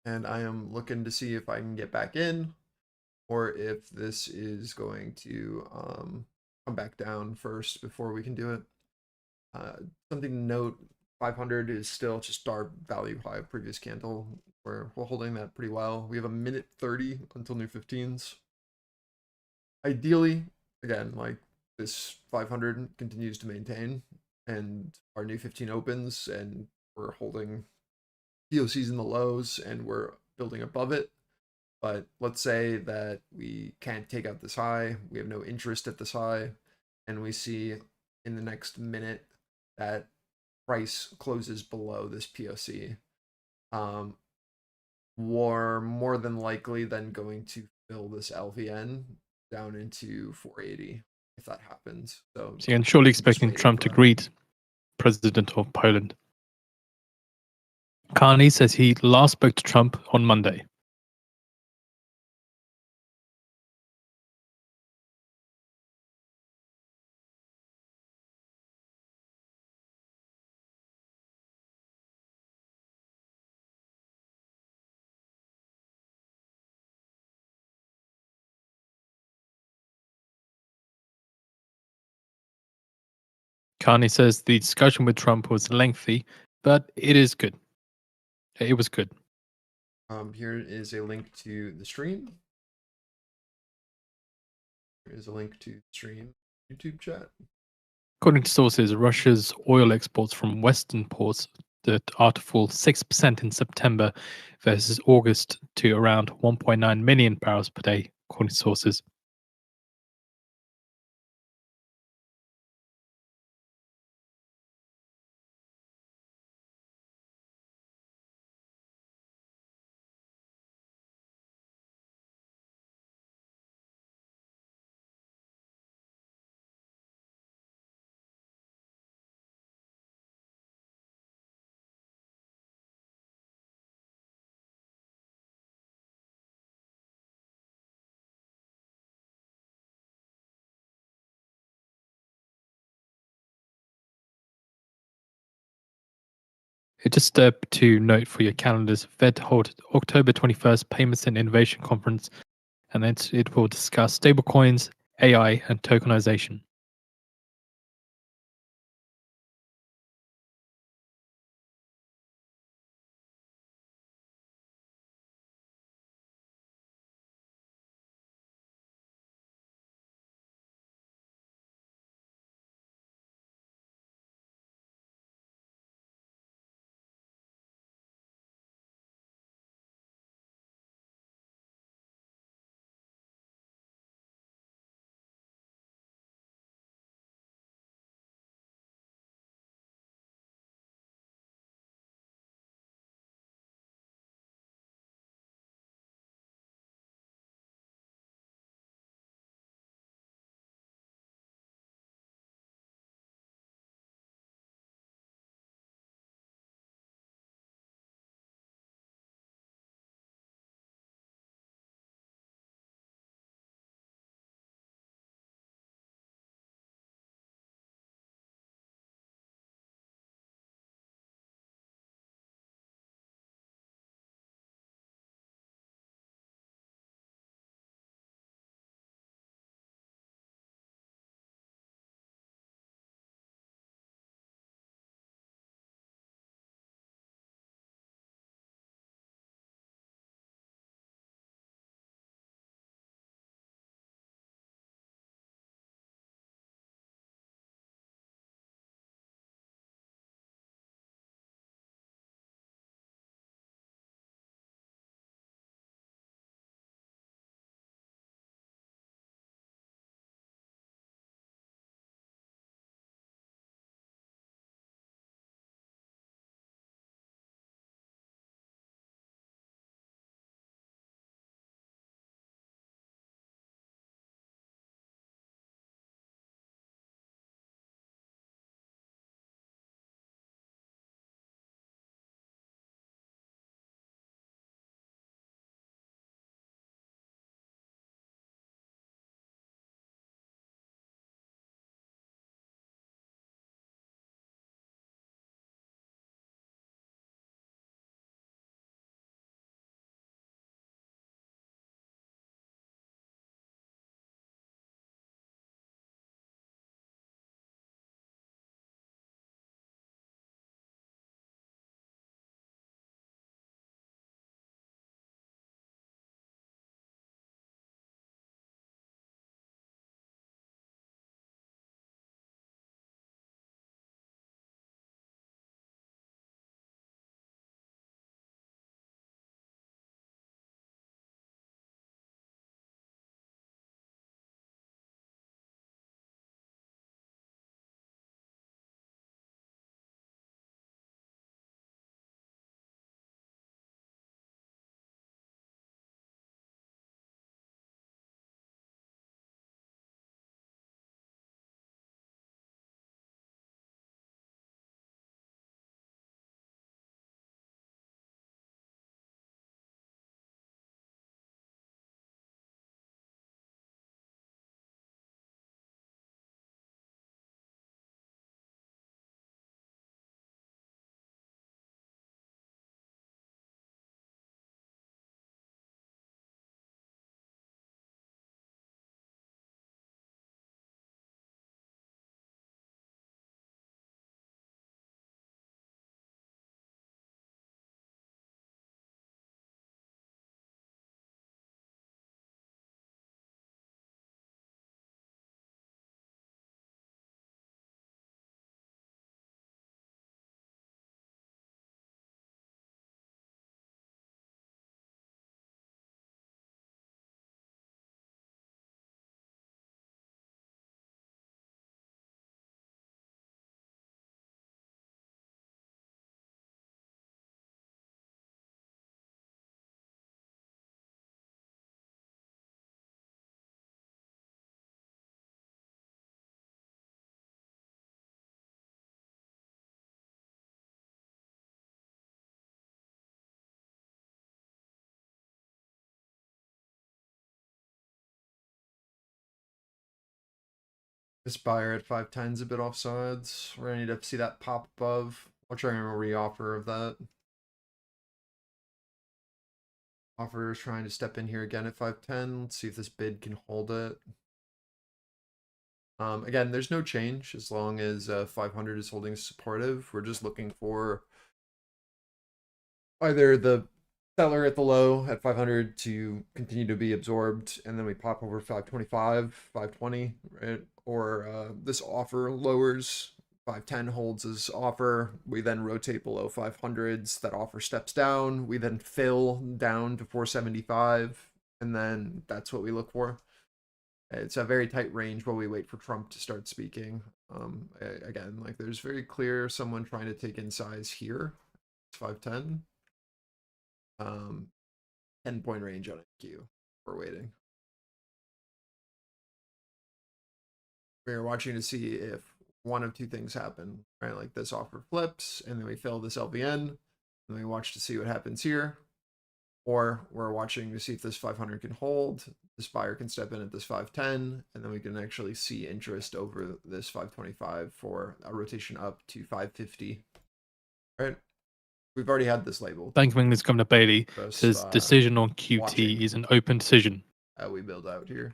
And I am looking to see if I can get back in, or if this is going to come back down first before we can do it. Something to note, 500 is still just our value high previous candle. We're holding that pretty well. We have a minute 30 until new 15s. Ideally, again, like this 500 continues to maintain and our new 15 opens and we're holding POC's in the lows and we're building above it. But let's say that we can't take out this high, we have no interest at this high, and we see in the next minute that price closes below this POC. We're more than likely then going to fill this LVN down into 480 if that happens. So and surely expecting waiting Trump for to greet President of Poland. Carney says he last spoke to Trump on Monday. Carney says the discussion with Trump was lengthy, but it is good. It was good. Here is a link to the stream. Here is a link to the stream YouTube chat. According to sources, Russia's oil exports from Western ports that are to fall 6% in September versus August to around 1.9 million barrels per day, according to sources. Just to note for your calendars, Fed hold October 21st Payments and Innovation Conference, and it will discuss stablecoins, AI, and tokenization. This buyer at 510 is a bit offsides. We're gonna need to see that pop above. I'll try and re-offer of that. Offer is trying to step in here again at 510. Let's see if this bid can hold it. Again, there's no change as long as 500 is holding supportive. We're just looking for either the seller at the low at 500 to continue to be absorbed, and then we pop over 525, 520, right? Or this offer lowers, 510 holds as offer. We then rotate below 500s. That offer steps down. We then fill down to 475, and then that's what we look for. It's a very tight range while we wait for Trump to start speaking. Again, like there's very clear someone trying to take in size here. It's 510. 10-point range on NQ. We're waiting. We're watching to see if one of two things happen, right? Like this offer flips, and then we fill this LVN, and we watch to see what happens here. Or we're watching to see if this 500 can hold. This buyer can step in at this 510, and then we can actually see interest over this 525 for a rotation up to 550. Right? We've already had this label. Bank of England's Governor Bailey says decision on QT watching. is an open decision. We build out here.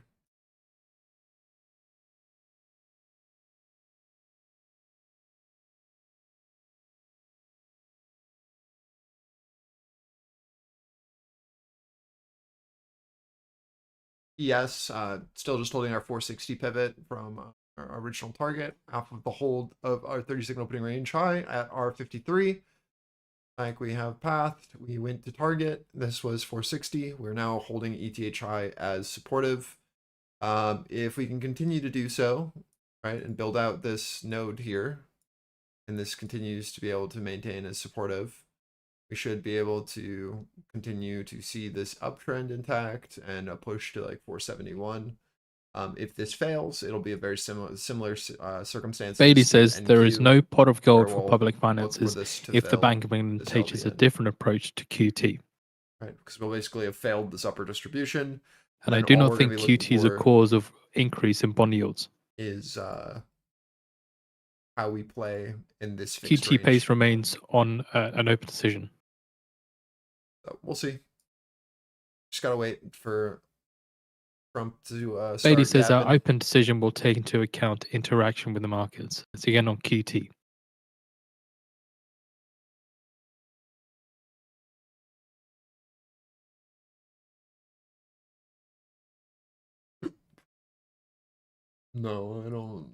Yes, still just holding our 460 pivot from our original target off of the hold of our 30-second opening range high at R53. Like we have pathed, we went to target. This was 460. We're now holding ETH high as supportive. If we can continue to do so, right, and build out this node here, and this continues to be able to maintain as supportive, we should be able to continue to see this uptrend intact and a push to like 471. If this fails, it'll be a very similar circumstance. Bailey says there is no pot of gold for public finances if the Bank of England takes a different approach to QT. Right, because we'll basically have failed this upper distribution. And I do not think QT is a cause of increase in bond yields. Is how we play in this fixed QT range. Pace remains on an open decision. So we'll see. Just gotta wait for Trump to start. Bailey says our open decision will take into account interaction with the markets. It's again on QT. No, I don't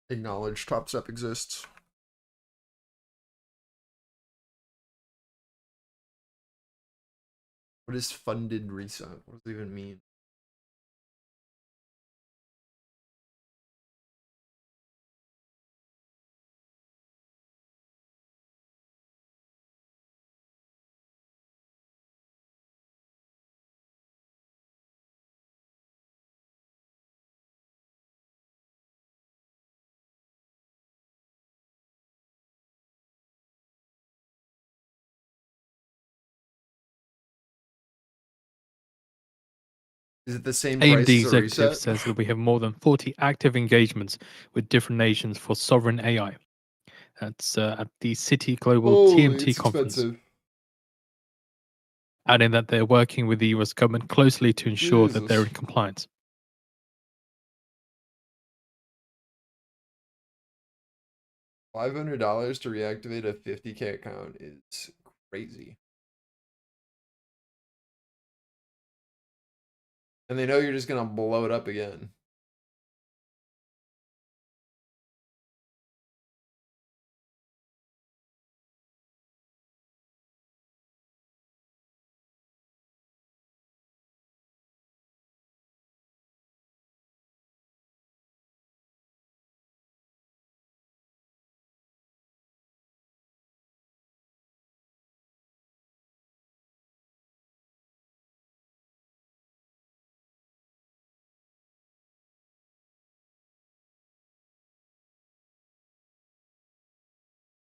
acknowledge Top Step exists. What is funded reset? What does it even mean? Is it the same price AMD as a executive reset? says that we have more than 40 active engagements with different nations for sovereign AI. That's at the Citi Global TMT conference. Expensive. Adding that they're working with the US government closely to ensure that they're in compliance. $500 to reactivate a 50K account is crazy. And they know you're just gonna blow it up again.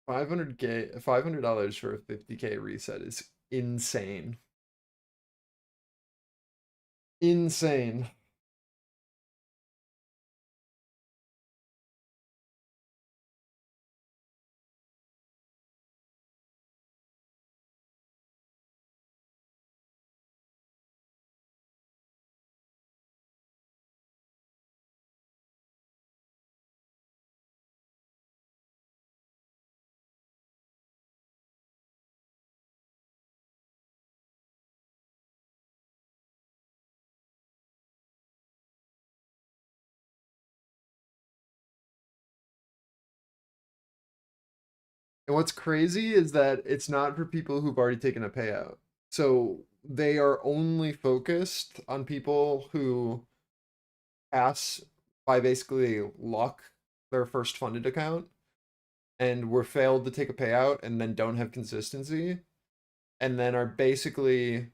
$500 for a 50K reset is insane. Insane. And what's crazy is that it's not for people who've already taken a payout. So they are only focused on people who pass by basically luck their first funded account and were failed to take a payout and then don't have consistency and then are basically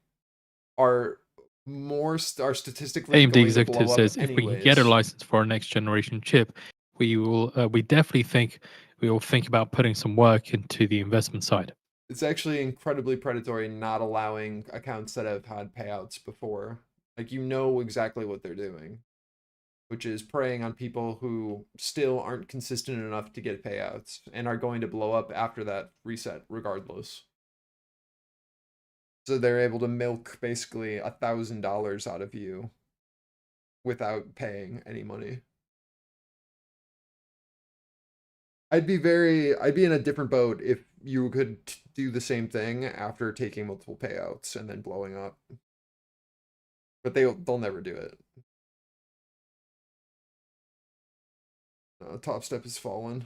are are statistically AMD going to executive blow up says if we can get a anyways. license for our next generation chip, we will we definitely think we will think about putting some work into the investment side. It's actually incredibly predatory not allowing accounts that have had payouts before. Like, you know exactly what they're doing, which is preying on people who still aren't consistent enough to get payouts and are going to blow up after that reset regardless. So they're able to milk basically $1,000 out of you without paying any money. I'd be in a different boat if you could do the same thing after taking multiple payouts and then blowing up. But they'll never do it. Top Step has fallen.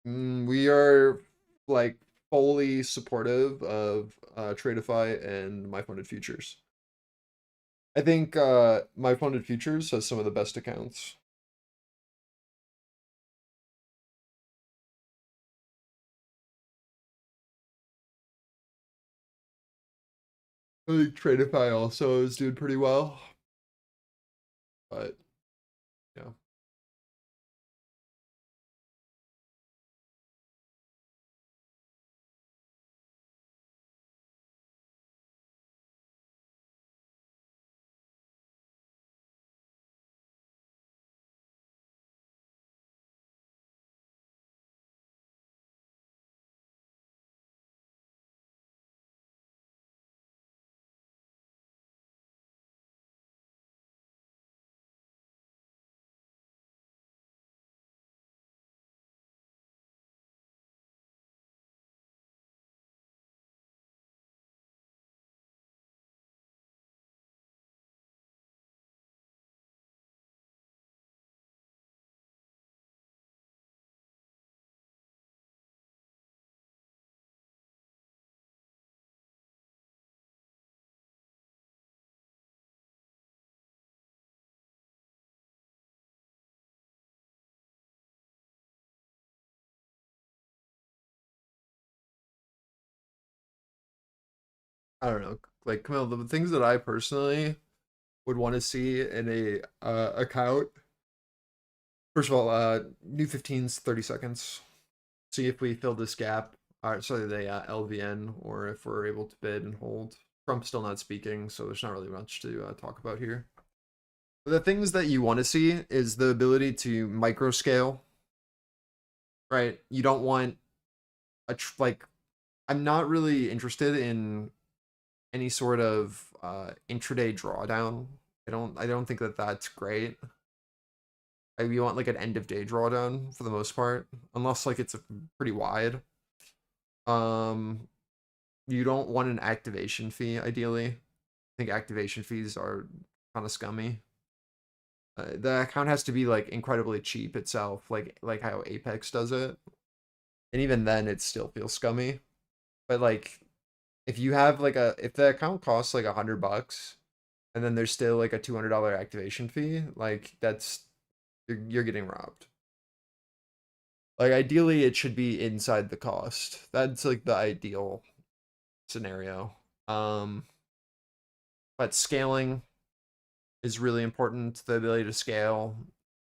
We are like fully supportive of Tradeify and MyFundedFutures. I think MyFundedFutures has some of the best accounts. I think Tradeify also is doing pretty well. But yeah. I don't know. Like, Camille, the things that I personally would want to see in a account. First of all, new 15's 30 seconds. See if we fill this gap. Sorry, the LVN, or if we're able to bid and hold. Trump's still not speaking, so there's not really much to talk about here. The things that you want to see is the ability to micro scale. Right? You don't want like, I'm not really interested in any sort of intraday drawdown. I don't think that that's great. You want like an end of day drawdown for the most part, unless like it's pretty wide. You don't want an activation fee ideally. I think activation fees are kind of scummy. The account has to be like incredibly cheap itself, like how Apex does it, and even then it still feels scummy. But like, if you have like if the account costs like $100 and then there's still like a $200 activation fee, like that's you're getting robbed. Like, ideally it should be inside the cost. That's like the ideal scenario. But scaling is really important. The ability to scale,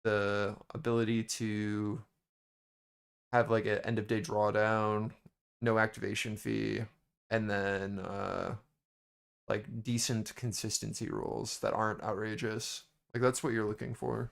the ability to have like an end of day drawdown, no activation fee, and then like decent consistency rules that aren't outrageous. Like, that's what you're looking for.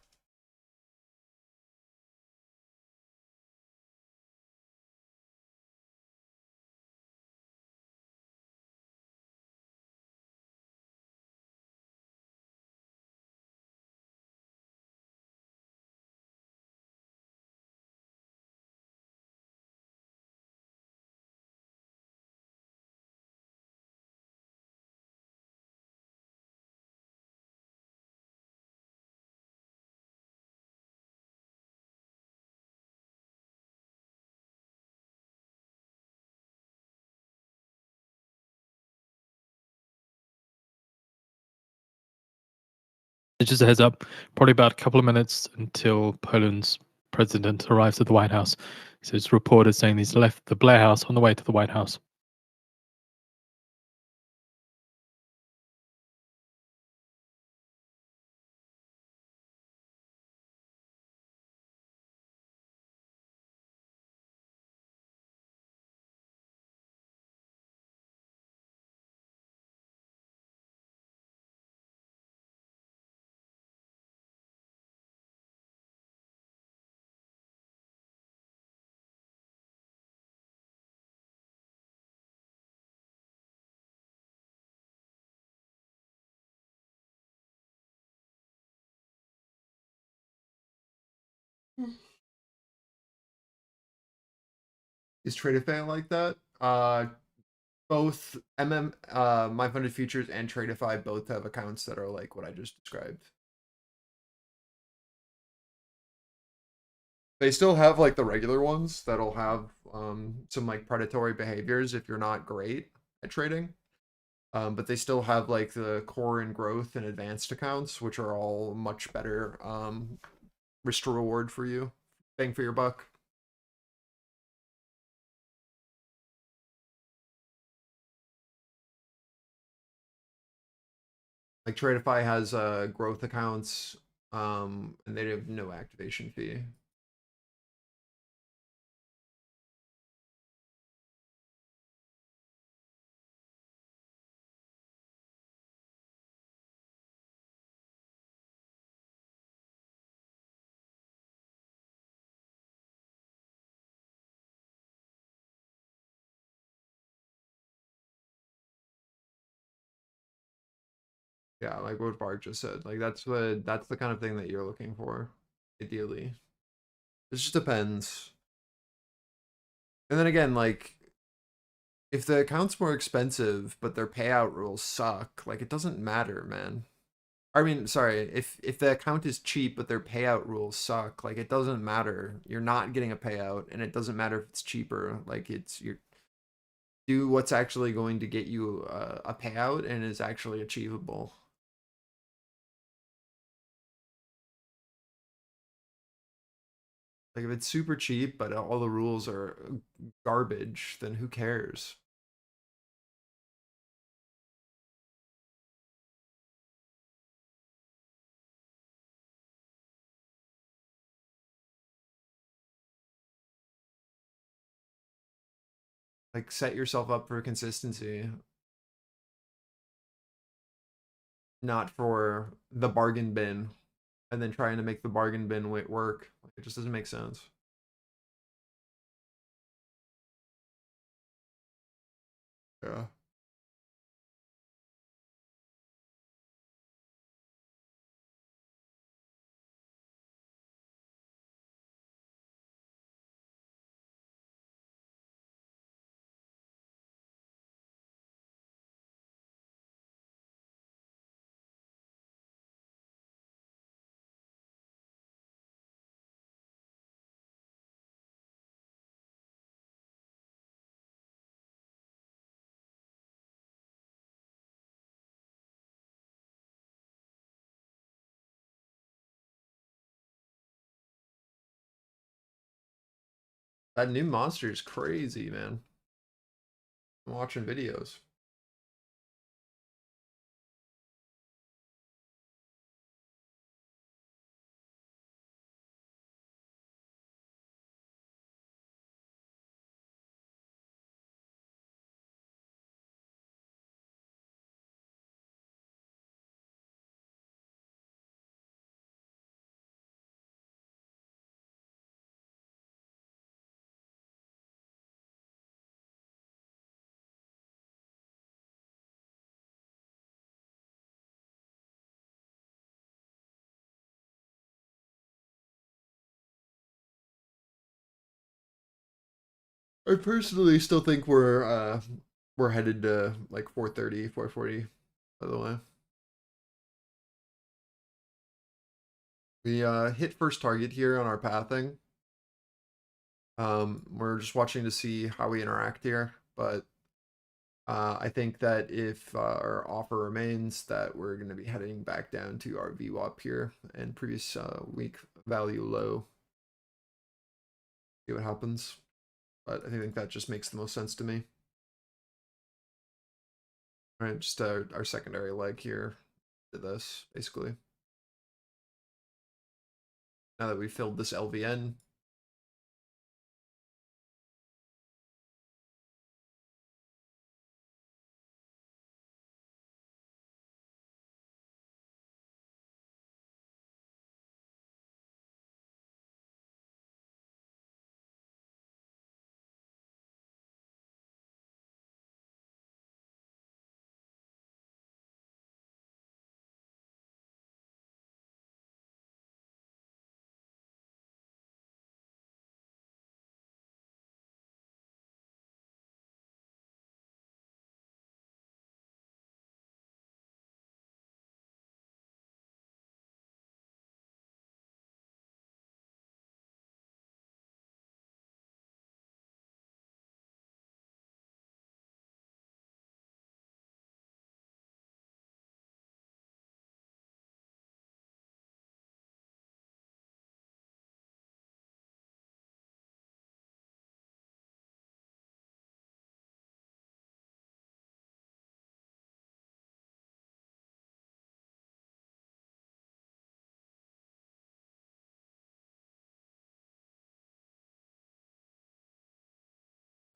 It's just a heads up, probably about a couple of minutes until Poland's president arrives at the White House. So it's reported saying he's left the Blair House on the way to the White House. Is Tradeify like that? Both MyFunded Futures and Tradeify both have accounts that are like what I just described. They still have like the regular ones that'll have some like predatory behaviors if you're not great at trading. But they still have like the core and growth and advanced accounts, which are all much better risk to reward for you, bang for your buck. Like Tradeify has growth accounts, and they have no activation fee. Yeah, like what Bart just said. Like that's the kind of thing that you're looking for, ideally. It just depends. And then again, like if the account's more expensive but their payout rules suck, like it doesn't matter, man. I mean, sorry, if the account is cheap but their payout rules suck, like it doesn't matter. You're not getting a payout, and it doesn't matter if it's cheaper. Like you're do what's actually going to get you a payout and is actually achievable. Like if it's super cheap but all the rules are garbage, then who cares? Like set yourself up for consistency, not for the bargain bin, and then trying to make the bargain bin work. Like, it just doesn't make sense. Yeah. That new monster is crazy, man. I'm watching videos. I personally still think we're headed to like 430, 440, by the way. We hit first target here on our pathing. We're just watching to see how we interact here, but I think that if our offer remains, that we're going to be heading back down to our VWAP here and previous week value low. See what happens. But I think that just makes the most sense to me. All right, just our secondary leg here to this, basically. Now that we filled this LVN,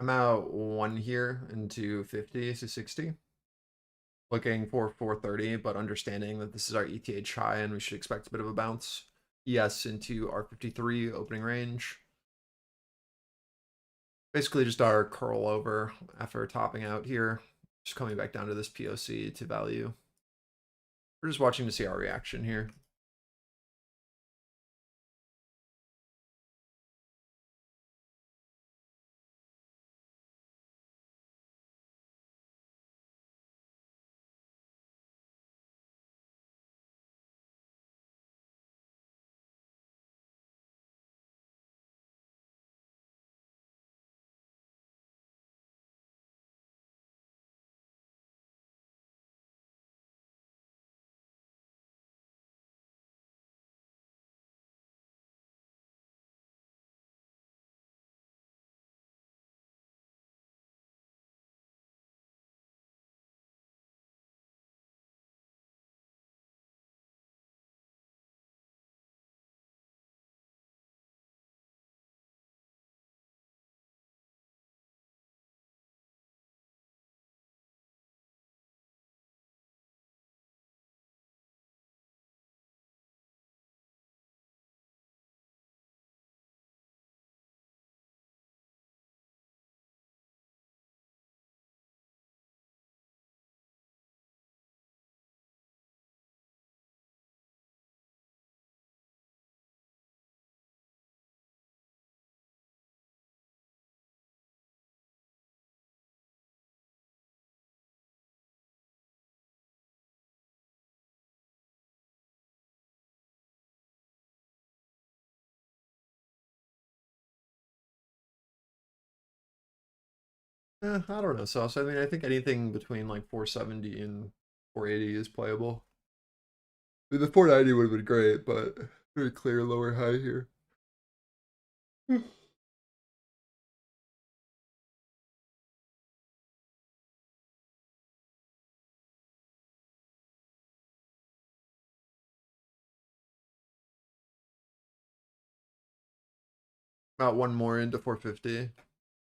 I'm out 1 here into 50 to 60. Looking for 430, but understanding that this is our ETH high and we should expect a bit of a bounce. Yes, into R53 opening range. Basically just our curl over after topping out here. Just coming back down to this POC to value. We're just watching to see our reaction here. I don't know, Sauce. I mean, I think anything between like 470 and 480 is playable. I mean, the 490 would have been great, but very clear lower high here. About 1 more into 450.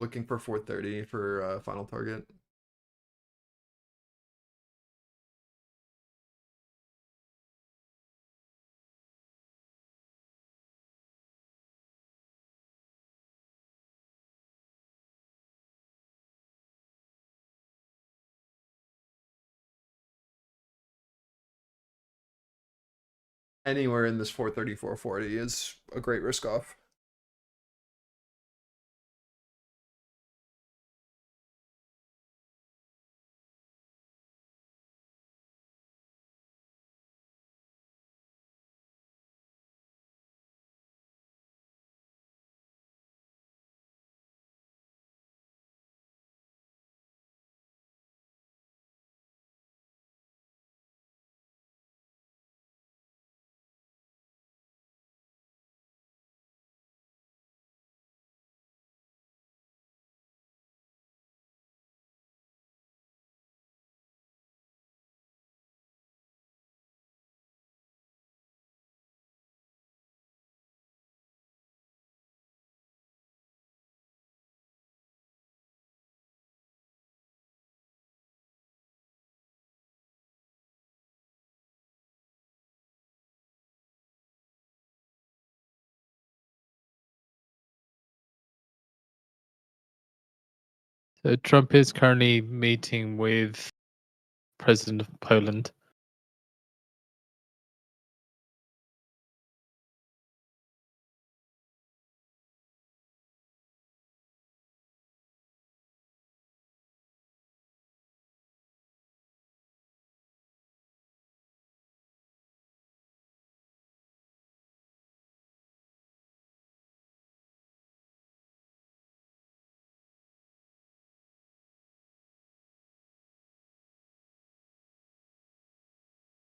Looking for 430 for final target. Anywhere in this 430, 440 is a great risk off. So Trump is currently meeting with President of Poland.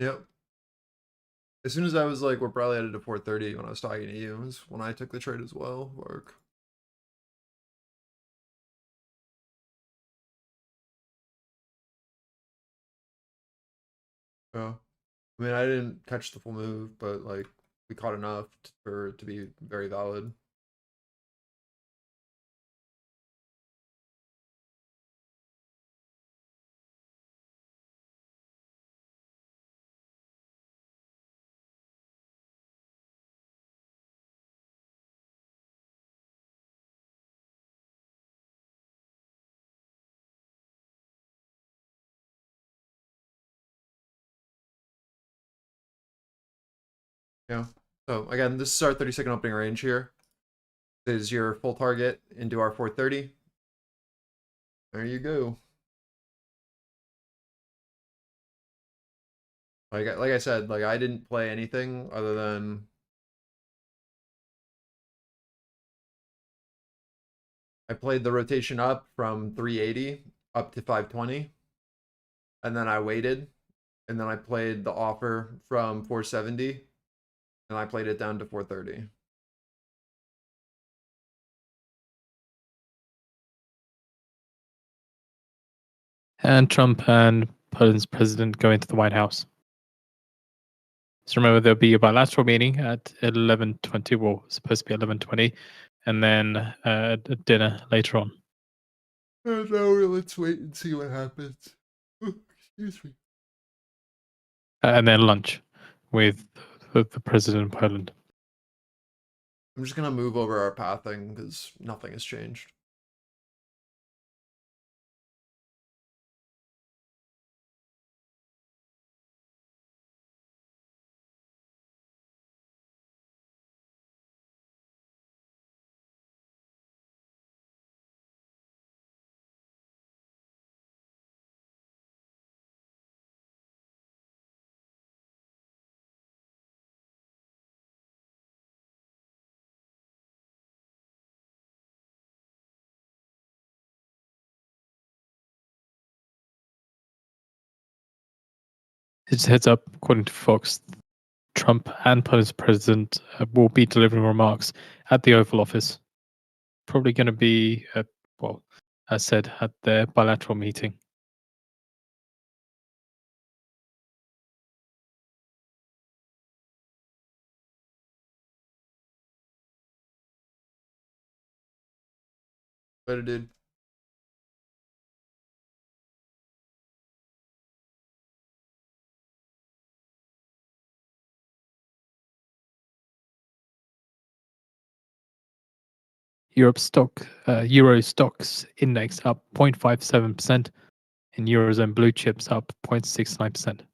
Yep. As soon as I was like, we're probably headed to 430 when I was talking to you, was when I took the trade as well. Work. Yeah. I mean, I didn't catch the full move, but like we caught enough for it to be very valid. Yeah. So again, this is our 30-second opening range here. This is your full target into our 430. There you go. Like I said, like I didn't play anything other than I played the rotation up from 380 up to 520, and then I waited, and then I played the offer from 470, and I played it down to 430. And Trump and Poland's president go into the White House. So remember, there'll be a bilateral meeting at 11:20. Well, it's supposed to be 11:20, and then a dinner later on. And now let's wait and see what happens. Excuse me. And then lunch with the president of Poland. I'm just gonna move over our pathing because nothing has changed. It's heads up, according to Fox, Trump and Poland's president will be delivering remarks at the Oval Office. Probably going to be, well, as said, at their bilateral meeting. But it did. Euro stocks index up 0.57%, and Eurozone blue chips up 0.69%.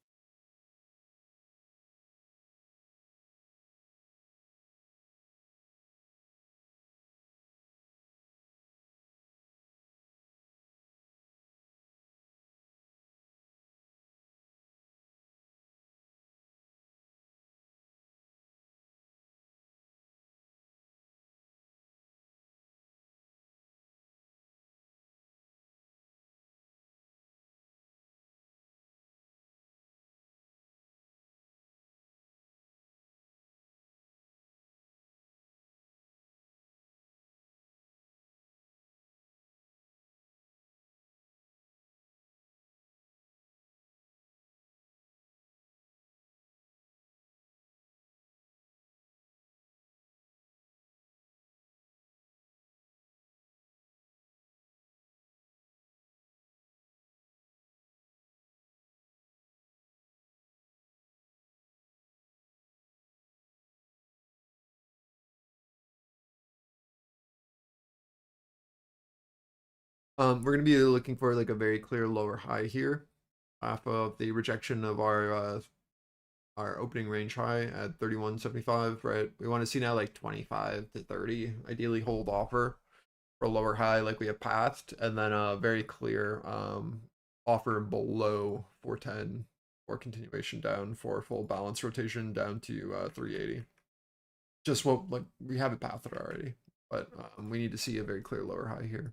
We're going to be looking for like a very clear lower high here off of the rejection of our opening range high at 31.75, right? We want to see now like 25 to 30, ideally hold offer for a lower high like we have passed, and then a very clear offer below 410 or continuation down for full balance rotation down to 380. Just what, like, we have it pathed already, but we need to see a very clear lower high here.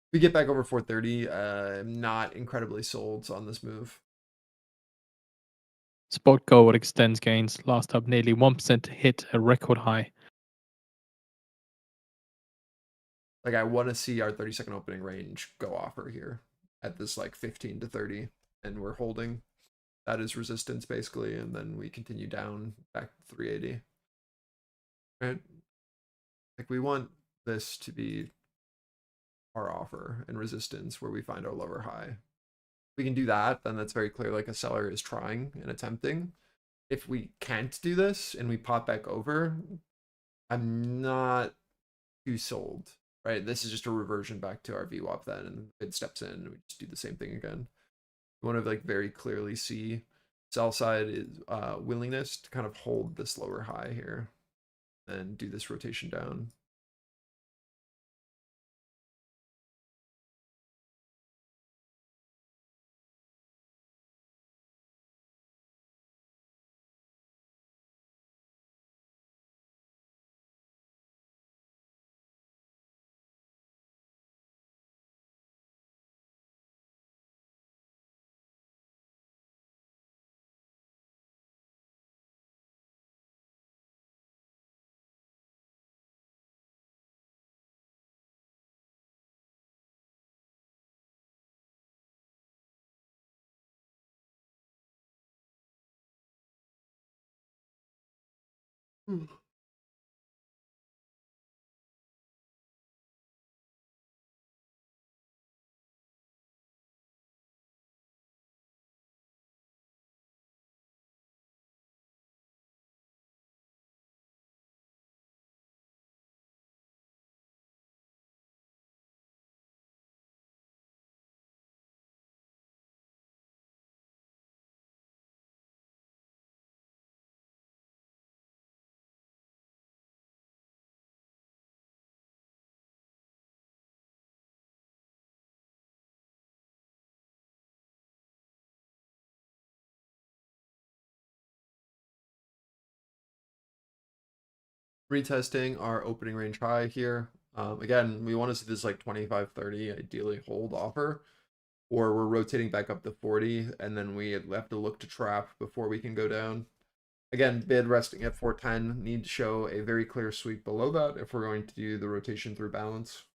If we get back over 430, I'm not incredibly sold on this move. Spot gold extends gains, last up nearly 1% to hit a record high. Like, I want to see our 30-second opening range go offer here at this like 15 to 30, and we're holding. That is resistance basically, and then we continue down back to 380. Right? Like, we want this to be our offer and resistance where we find our lower high. If we can do that, then that's very clear like a seller is trying and attempting. If we can't do this and we pop back over, I'm not too sold, right? This is just a reversion back to our VWAP then, and it steps in and we just do the same thing again. We want to like very clearly see sell side is willingness to kind of hold this lower high here and do this rotation down. Retesting our opening range high here. Again, we want to see this like 25, 30, ideally hold offer, or we're rotating back up to 40, and then we have to look to trap before we can go down. Again, bid resting at 410, need to show a very clear sweep below that if we're going to do the rotation through balance.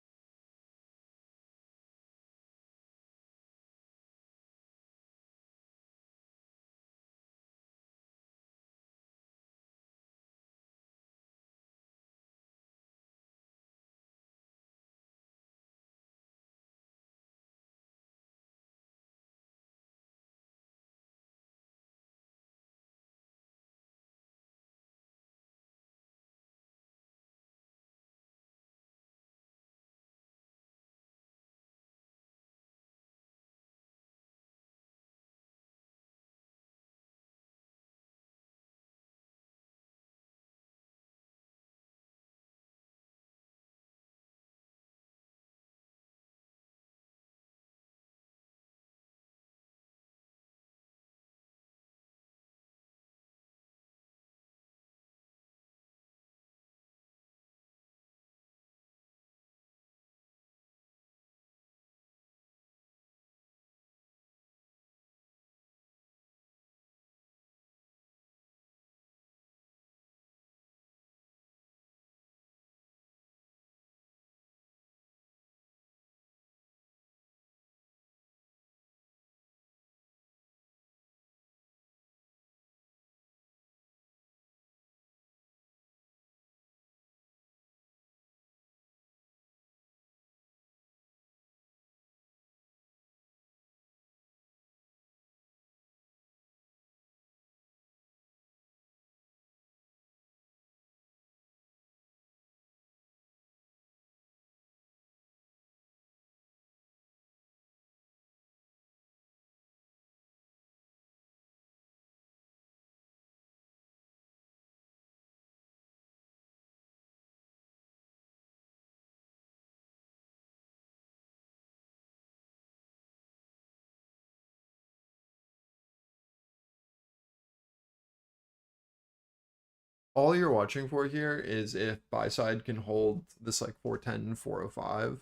all you're watching for here is if buy side can hold this like 410, 405.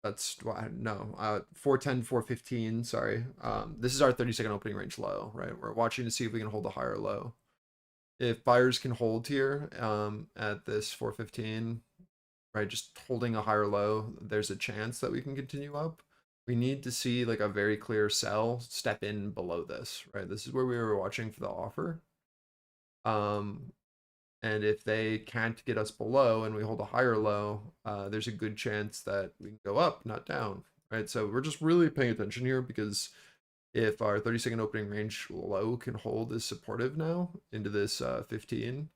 That's no 410, 415. Sorry. This is our 30-second opening range low, right? We're watching to see if we can hold a higher low. If buyers can hold here at this 415, right, just holding a higher low, there's a chance that we can continue up. We need to see like a very clear sell step in below this, right? This is where we were watching for the offer. And if they can't get us below and we hold a higher low, there's a good chance that we can go up, not down, right? So we're just really paying attention here, because if our 30-second opening range low can hold as supportive now into this 15,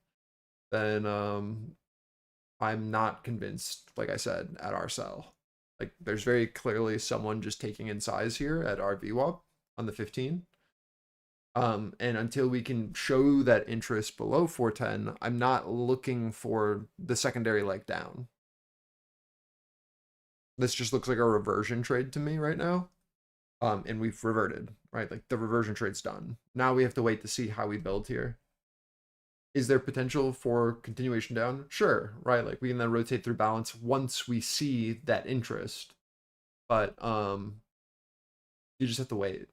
then I'm not convinced, like I said, at our sell. Like there's very clearly someone just taking in size here at our VWAP on the 15. And until we can show that interest below 410, I'm not looking for the secondary leg down. This just looks like a reversion trade to me right now. And we've reverted, right? Like the reversion trade's done. Now we have to wait to see how we build here. Is there potential for continuation down? Sure, right? Like we can then rotate through balance once we see that interest. But you just have to wait.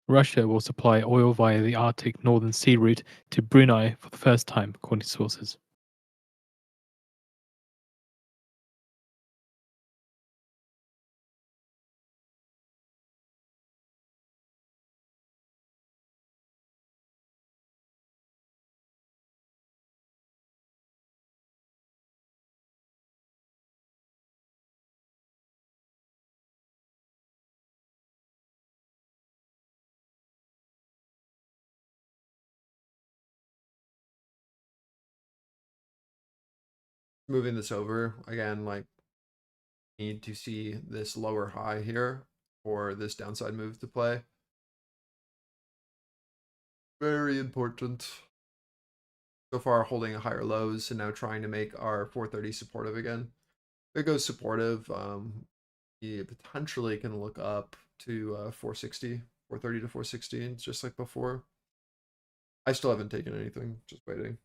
Russia will supply oil via the Arctic Northern Sea route to Brunei for the first time, according to sources. Moving this over again, like need to see this lower high here for this downside move to play. Very important. So far holding a higher lows and now trying to make our 430 supportive again. If it goes supportive, you potentially can look up to 460, 430 to 460, just like before. I still haven't taken anything, just waiting.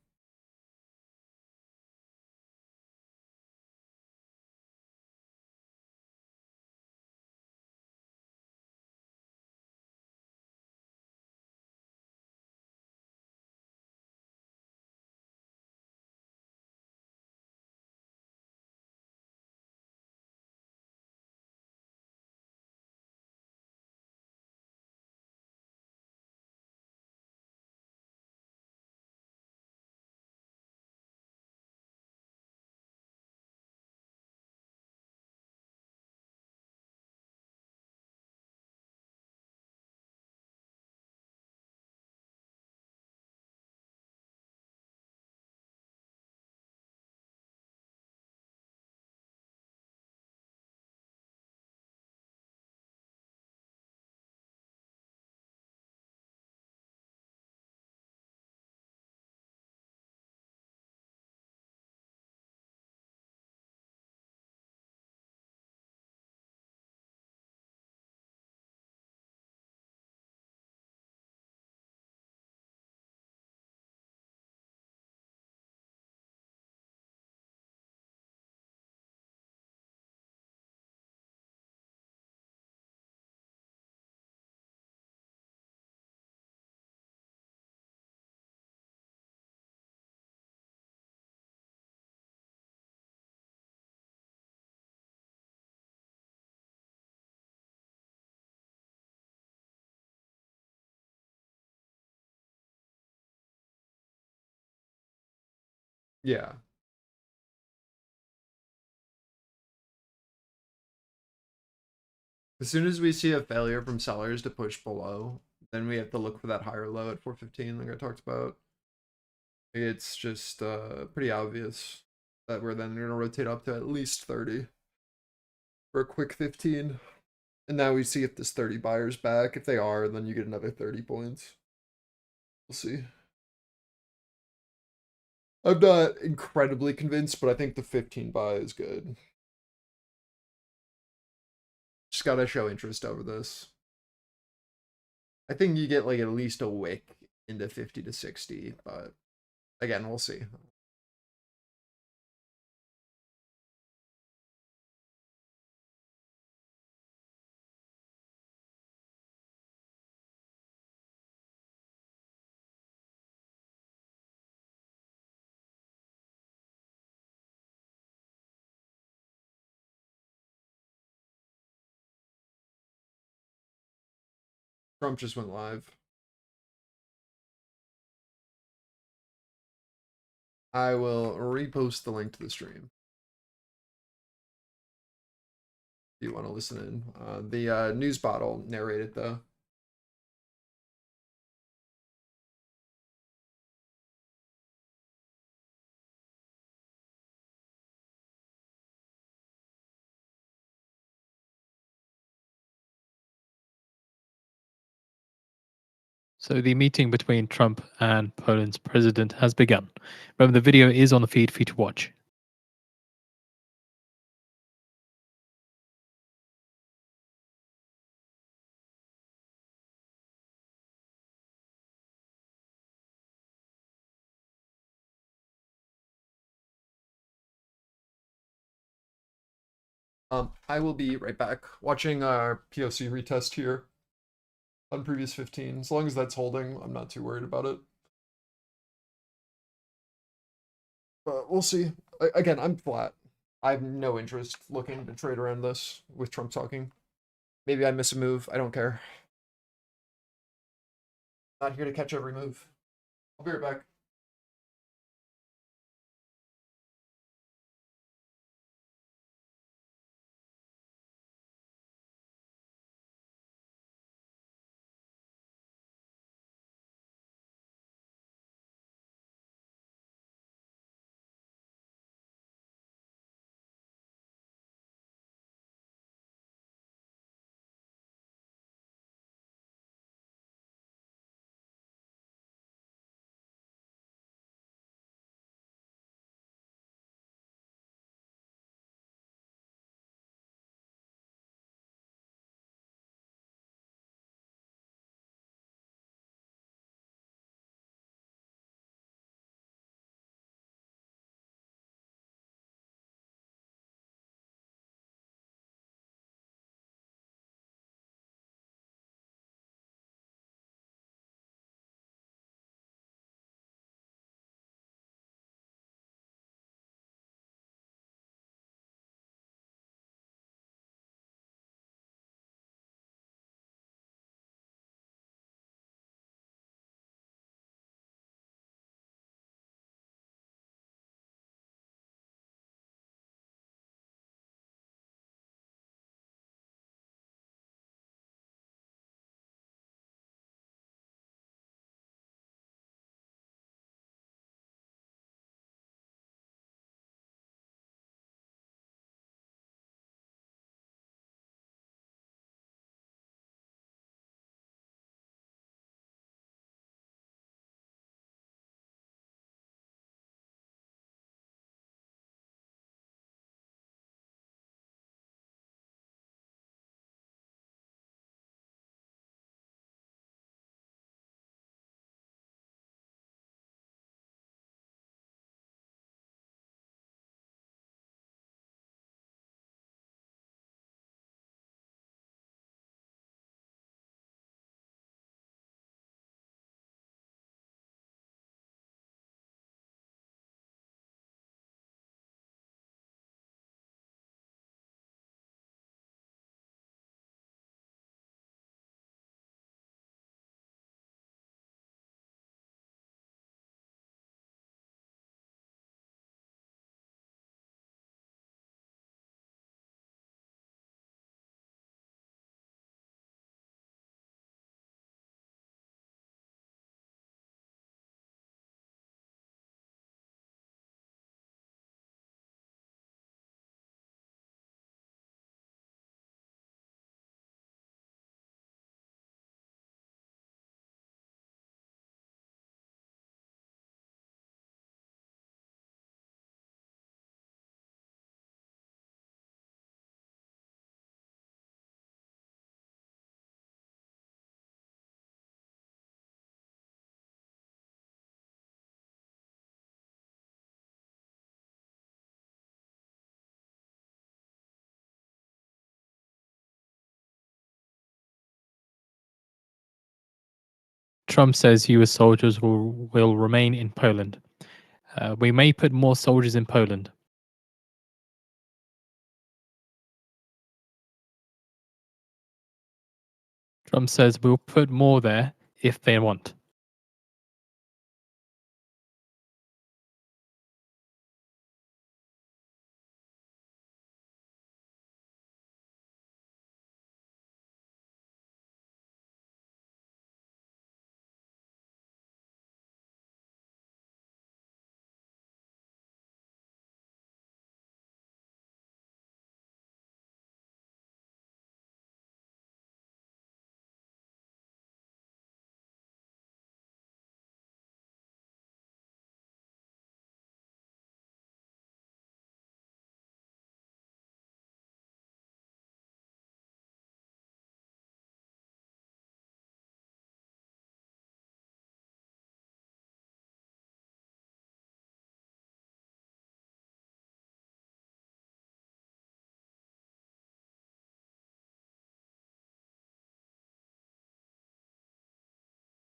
Yeah. As soon as we see a failure from sellers to push below, then we have to look for that higher low at 415 like I talked about. It's just pretty obvious that we're then going to rotate up to at least 30 for a quick 15. And now we see if this 30 buyer's back. If they are, then you get another 30 points. We'll see. I'm not incredibly convinced, but I think the 15 buy is good. Just gotta show interest over this. I think you get like at least a wick into 50 to 60, but again, we'll see. Trump just went live. I will repost the link to the stream. If you want to listen in. The news bottle narrated though. So the meeting between Trump and Poland's president has begun. Remember, the video is on the feed for you to watch. I will be right back watching our POC retest here on previous 15. As long as that's holding, I'm not too worried about it. But we'll see. Again, I'm flat. I have no interest looking to trade around this with Trump talking. Maybe I miss a move. I don't care. Not here to catch every move. I'll be right back. Trump says US soldiers will remain in Poland. We may put more soldiers in Poland. Trump says we'll put more there if they want.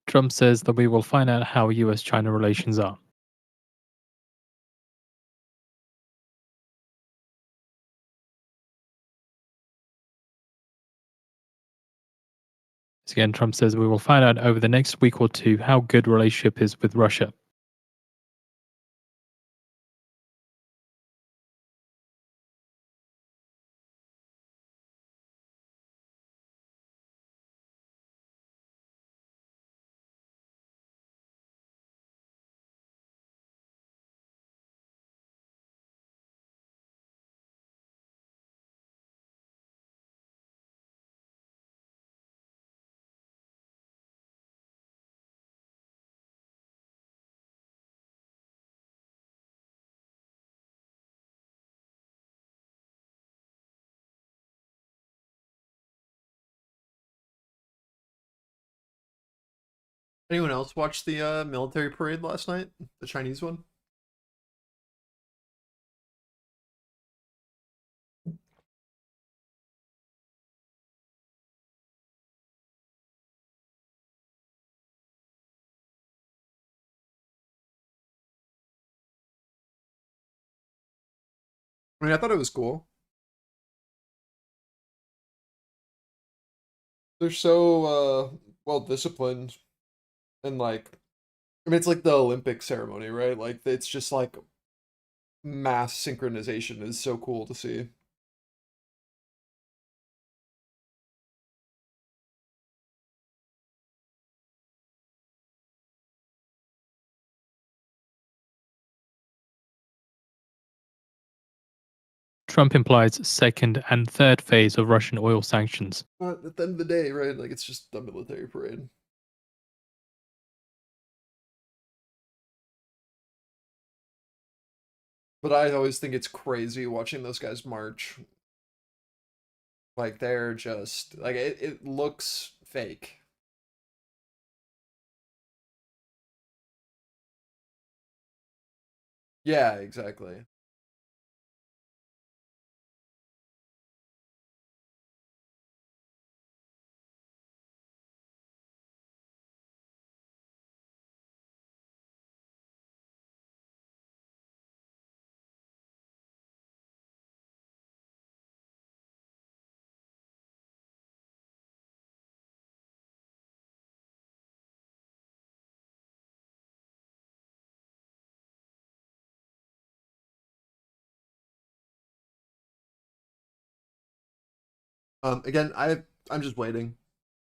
Trump says that we will find out how US-China relations are. So again, Trump says we will find out over the next week or two how good relationship is with Russia. Anyone else watch the military parade last night? The Chinese one? I mean, I thought it was cool. They're so well disciplined and like, I mean, it's like the Olympic ceremony, right? Like it's just like mass synchronization is so cool to see. Trump implies second and third phase of Russian oil sanctions. But at the end of the day, right? Like it's just a military parade. But I always think it's crazy watching those guys march. Like they're just like it looks fake. Yeah, exactly. Again, I'm just waiting.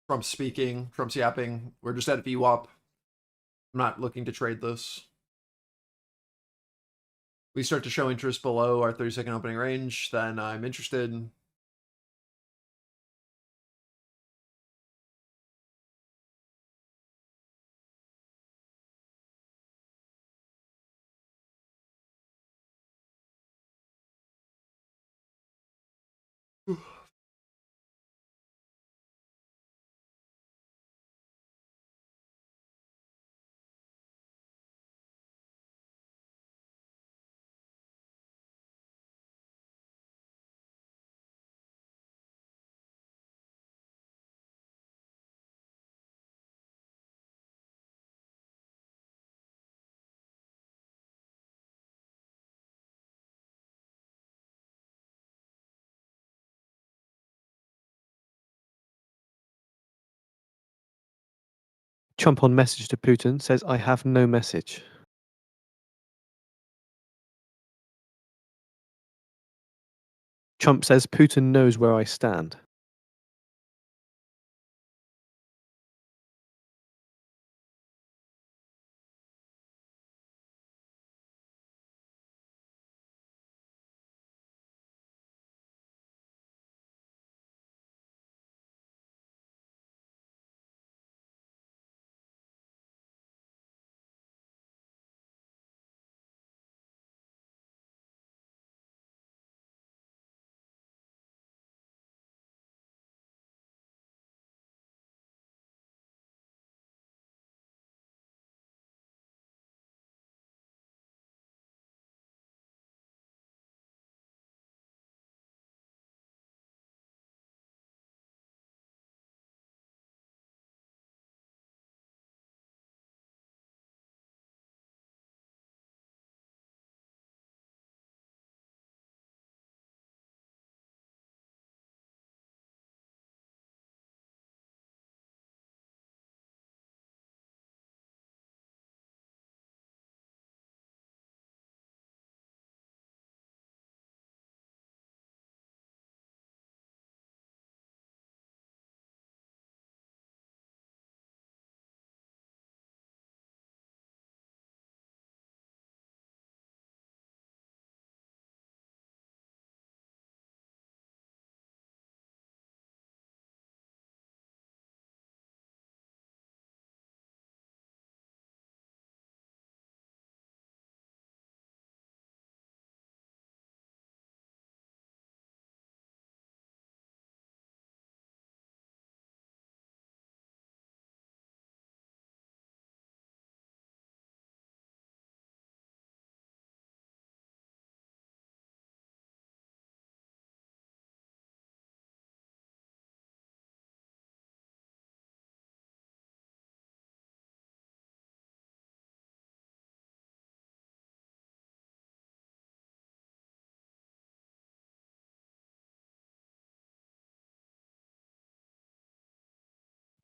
Trump's speaking, Trump's yapping. We're just at VWAP. I'm not looking to trade this. We start to show interest below our 30-second opening range, then I'm interested. Trump on message to Putin says, I have no message. Trump says, Putin knows where I stand.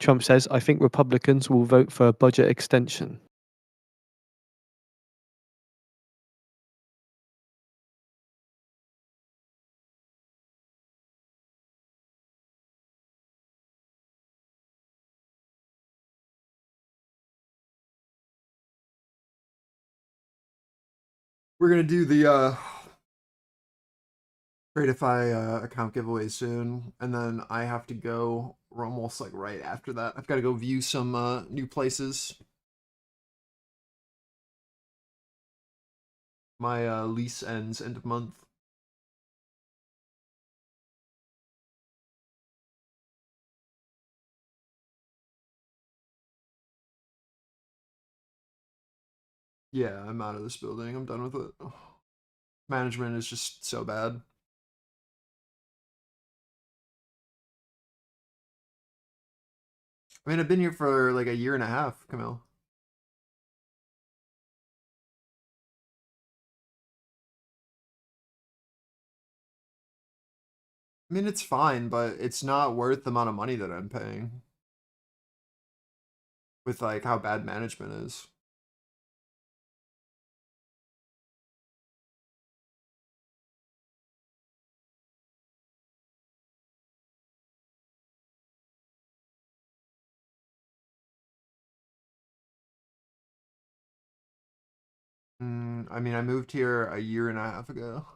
Trump says, I think Republicans will vote for a budget extension. We're gonna do the Tradeify account giveaway soon, and then I have to go. We're almost like right after that. I've got to go view some new places. My lease ends end of month. Yeah, I'm out of this building. I'm done with it. Management is just so bad. I mean, I've been here for like a year and a half, Camille. I mean, it's fine, but it's not worth the amount of money that I'm paying. With like how bad management is. I mean, I moved here a year and a half ago.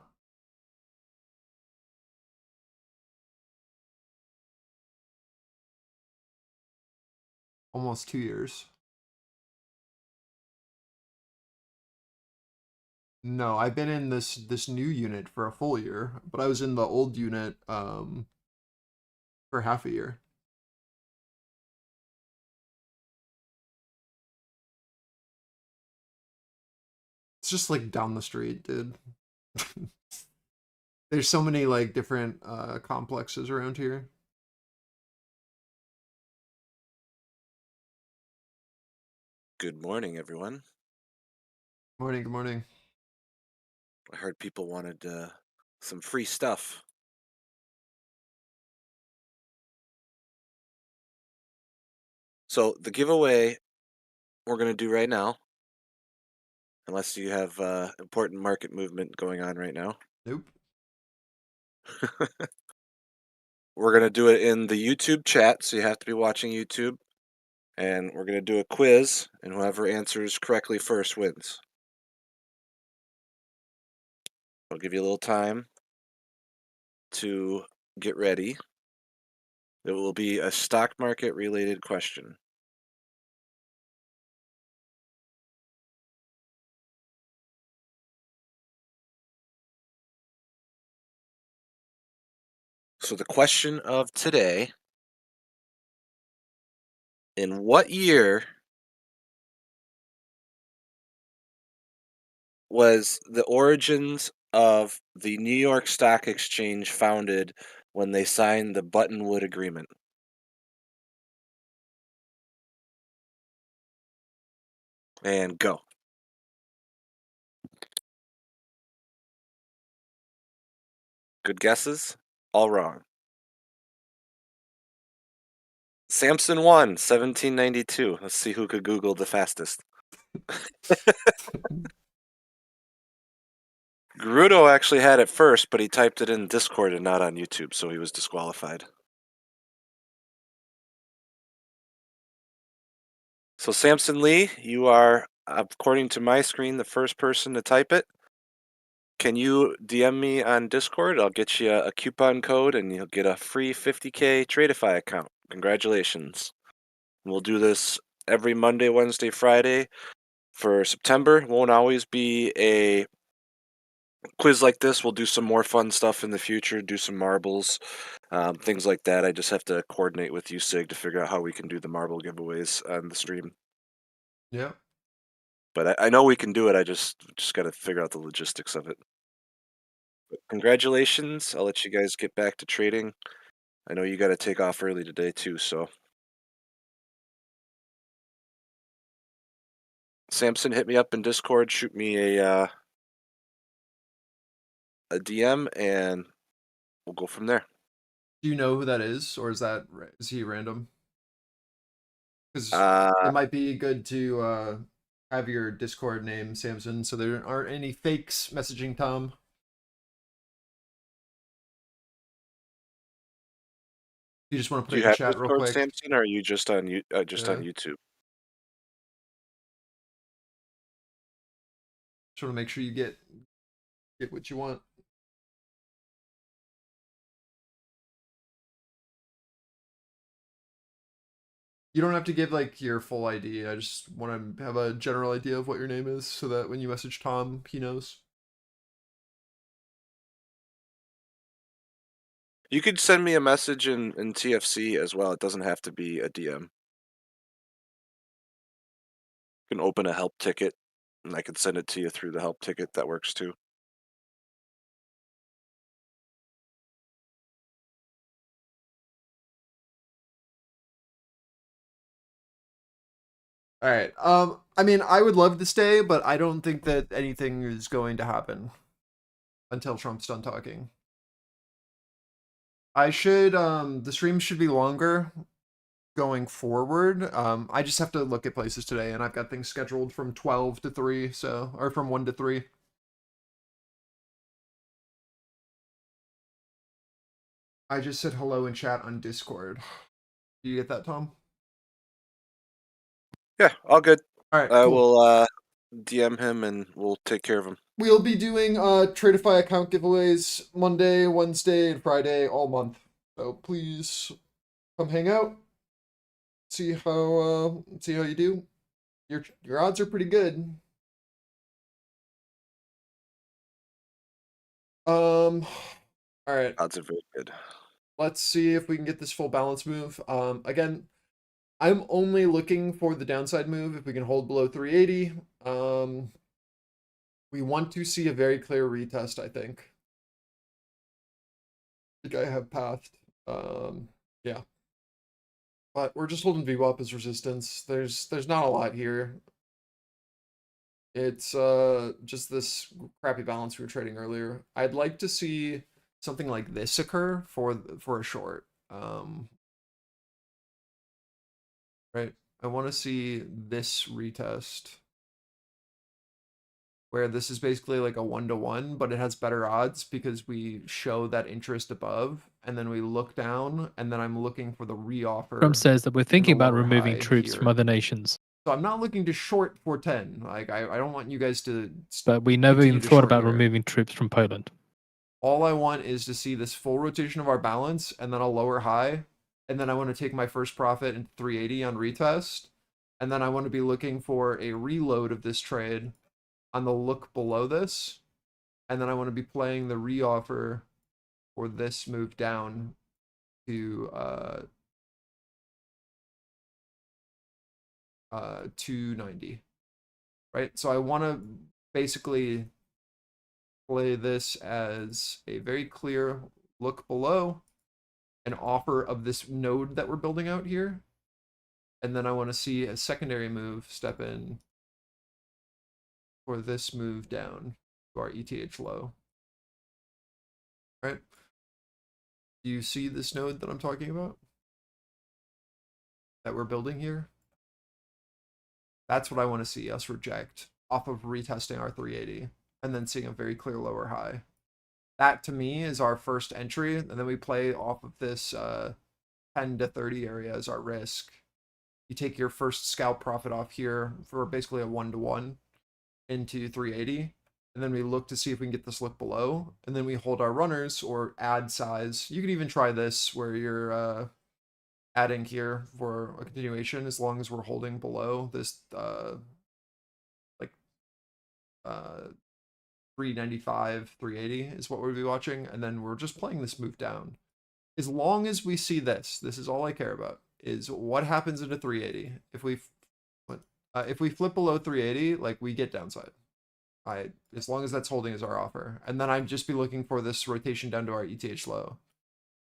Almost 2 years. No, I've been in this new unit for a full year, but I was in the old unit for half a year. It's just like down the street, dude. There's so many like different complexes around here. Good morning, everyone. Morning, good morning. I heard people wanted some free stuff. So the giveaway we're going to do right now, unless you have important market movement going on right now. Nope. We're going to do it in the YouTube chat, so you have to be watching YouTube. And we're going to do a quiz, and whoever answers correctly first wins. I'll give you a little time to get ready. It will be a stock market related question. So the question of today, in what year was the origins of the New York Stock Exchange founded when they signed the Buttonwood Agreement? And go. Good guesses? All wrong. Samson won, 1792. Let's see who could Google the fastest. Gerudo actually had it first, but he typed it in Discord and not on YouTube, so he was disqualified. So Samson Lee, you are, according to my screen, the first person to type it. Can you DM me on Discord? I'll get you a coupon code and you'll get a free 50K Tradeify account. Congratulations. We'll do this every Monday, Wednesday, Friday for September. It won't always be a quiz like this. We'll do some more fun stuff in the future, do some marbles, things like that. I just have to coordinate with you, Sig, to figure out how we can do the marble giveaways on the stream. Yeah. But I know we can do it. I just got to figure out the logistics of it. But congratulations. I'll let you guys get back to trading. I know you got to take off early today too, so. Samson, hit me up in Discord, shoot me a DM, and we'll go from there. Do you know who that is, or is he random? Because it might be good to have your Discord name, Samson, so there aren't any fakes messaging Tom. You just want to put it in chat Discord, real quick, Samson, or are you just on on YouTube? Just want to make sure you get what you want. You don't have to give like your full ID. I just want to have a general idea of what your name is, so that when you message Tom, he knows. You could send me a message in TFC as well. It doesn't have to be a DM. You can open a help ticket, and I can send it to you through the help ticket. That works too. All right. I mean, I would love to stay, but I don't think that anything is going to happen until Trump's done talking. The stream should be longer going forward. I just have to look at places today, and I've got things scheduled from 12 to 3, or from 1 to 3. I just said hello in chat on Discord. Do you get that, Tom? Yeah, all good. All right, I cool. will DM him, and we'll take care of him. We'll be doing Tradeify account giveaways Monday, Wednesday, and Friday all month. So please come hang out. See how you do. Your odds are pretty good. All right. Odds are very good. Let's see if we can get this full balance move. Again, I'm only looking for the downside move if we can hold below 380. We want to see a very clear retest, I think. I think I have pathed. Yeah. But we're just holding VWAP as resistance. There's not a lot here. It's just this crappy balance we were trading earlier. I'd like to see something like this occur for a short. Right. I want to see this retest. Where this is basically like a 1-to-1, but it has better odds because we show that interest above, and then we look down, and then I'm looking for the reoffer. Trump says that we're thinking about lower removing high troops from here. other nations, So I'm not looking to short 410. Like I don't want you guys to. but we never continue even to thought short about here. removing troops from Poland. All I want is to see this full rotation of our balance, and then a lower high, and then I want to take my first profit in 380 on retest, and then I want to be looking for a reload of this trade on the look below this, and then I want to be playing the reoffer for this move down to 290, right? So I want to basically play this as a very clear look below, an offer of this node that we're building out here, and then I want to see a secondary move step in for this move down to our ETH low. Right? Do you see this node that I'm talking about? That we're building here? That's what I want to see us reject off of retesting our 380 and then seeing a very clear lower high. That to me is our first entry, and then we play off of this 10 to 30 area as our risk. You take your first scalp profit off here for basically a 1-to-1 into 380, and then we look to see if we can get this look below, and then we hold our runners or add size. You could even try this where you're adding here for a continuation as long as we're holding below this 395, 380 is what we'll be watching, and then we're just playing this move down. As long as we see this is all I care about, is what happens into 380. If we flip below 380, like, we get downside. As long as that's holding as our offer. And then I'd just be looking for this rotation down to our ETH low.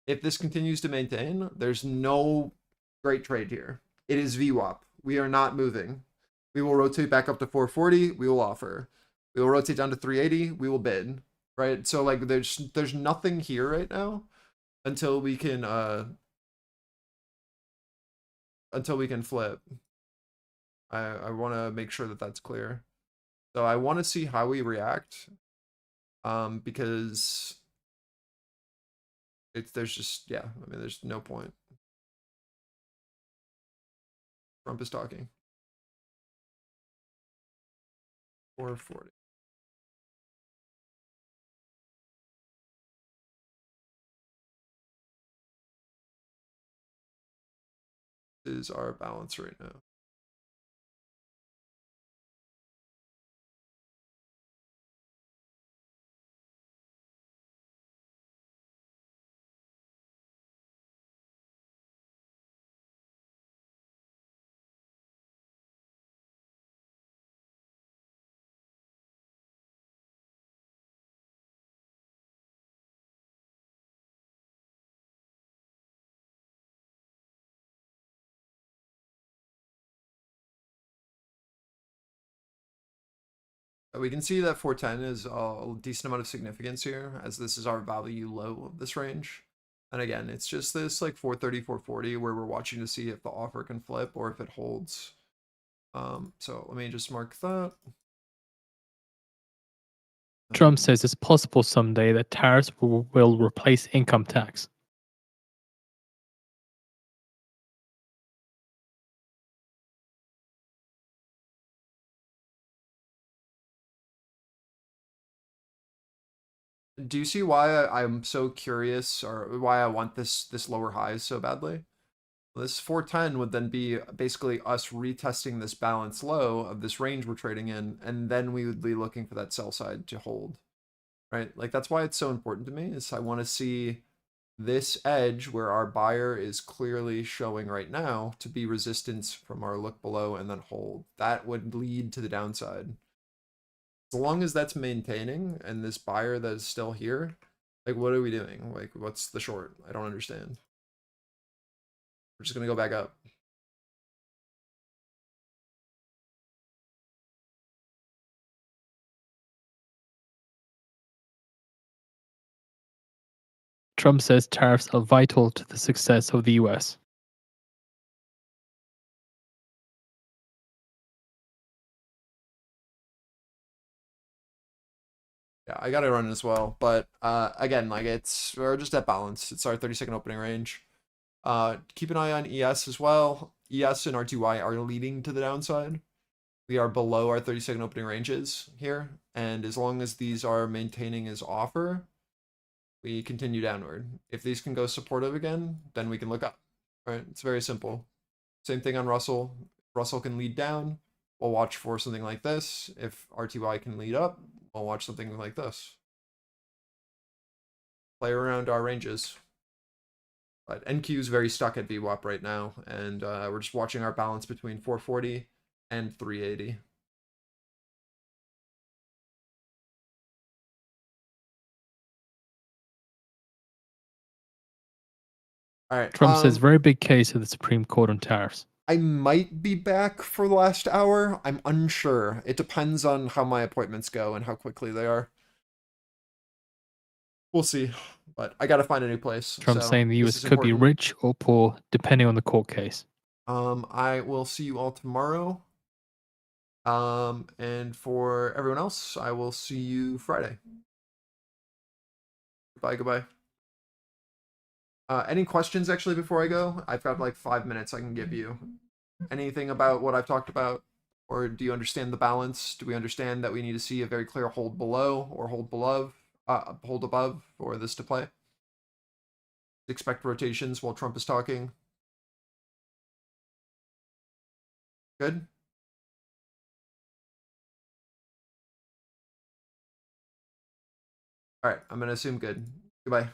If this continues to maintain, there's no great trade here. It is VWAP. We are not moving. We will rotate back up to 440. We will offer. We will rotate down to 380. We will bid. Right? So like there's nothing here right now until we can flip. I want to make sure that that's clear. So I want to see how we react. Because there's no point. Trump is talking. 440. This is our balance right now. We can see that 410 is a decent amount of significance here, as this is our value low of this range. And again, it's just this like 430, 440 where we're watching to see if the offer can flip or if it holds. So let me just mark that. Trump says it's possible someday that tariffs will replace income tax. Do you see why I'm so curious, or why I want this lower high so badly? This 410 would then be basically us retesting this balance low of this range we're trading in, and then we would be looking for that sell side to hold, right? Like, that's why it's so important to me, is I want to see this edge where our buyer is clearly showing right now to be resistance from our look below and then hold. That would lead to the downside. As long as that's maintaining and this buyer that is still here, like, what are we doing? Like, what's the short? I don't understand. We're just going to go back up. Trump says tariffs are vital to the success of the US. I got it running as well. But again, like we're just at balance. It's our 30-second opening range. Keep an eye on ES as well. ES and RTY are leading to the downside. We are below our 30-second opening ranges here. And as long as these are maintaining as offer, we continue downward. If these can go supportive again, then we can look up. Right? It's very simple. Same thing on Russell. Russell can lead down. We'll watch for something like this. If RTY can lead up, we'll watch something like this. Play around our ranges. But NQ is very stuck at VWAP right now, and we're just watching our balance between 440 and 380. All right. Trump says very big case of the Supreme Court on tariffs. I might be back for the last hour. I'm unsure. It depends on how my appointments go and how quickly they are. We'll see. But I gotta find a new place. Trump so saying the this US is could be important. rich or poor depending on the court case. I will see you all tomorrow. And for everyone else, I will see you Friday. Goodbye. Any questions actually before I go? I've got like 5 minutes I can give you. Anything about what I've talked about? Or do you understand the balance? Do we understand that we need to see a very clear hold below or hold above for this to play? Expect rotations while Trump is talking. Good? All right, I'm going to assume good. Goodbye.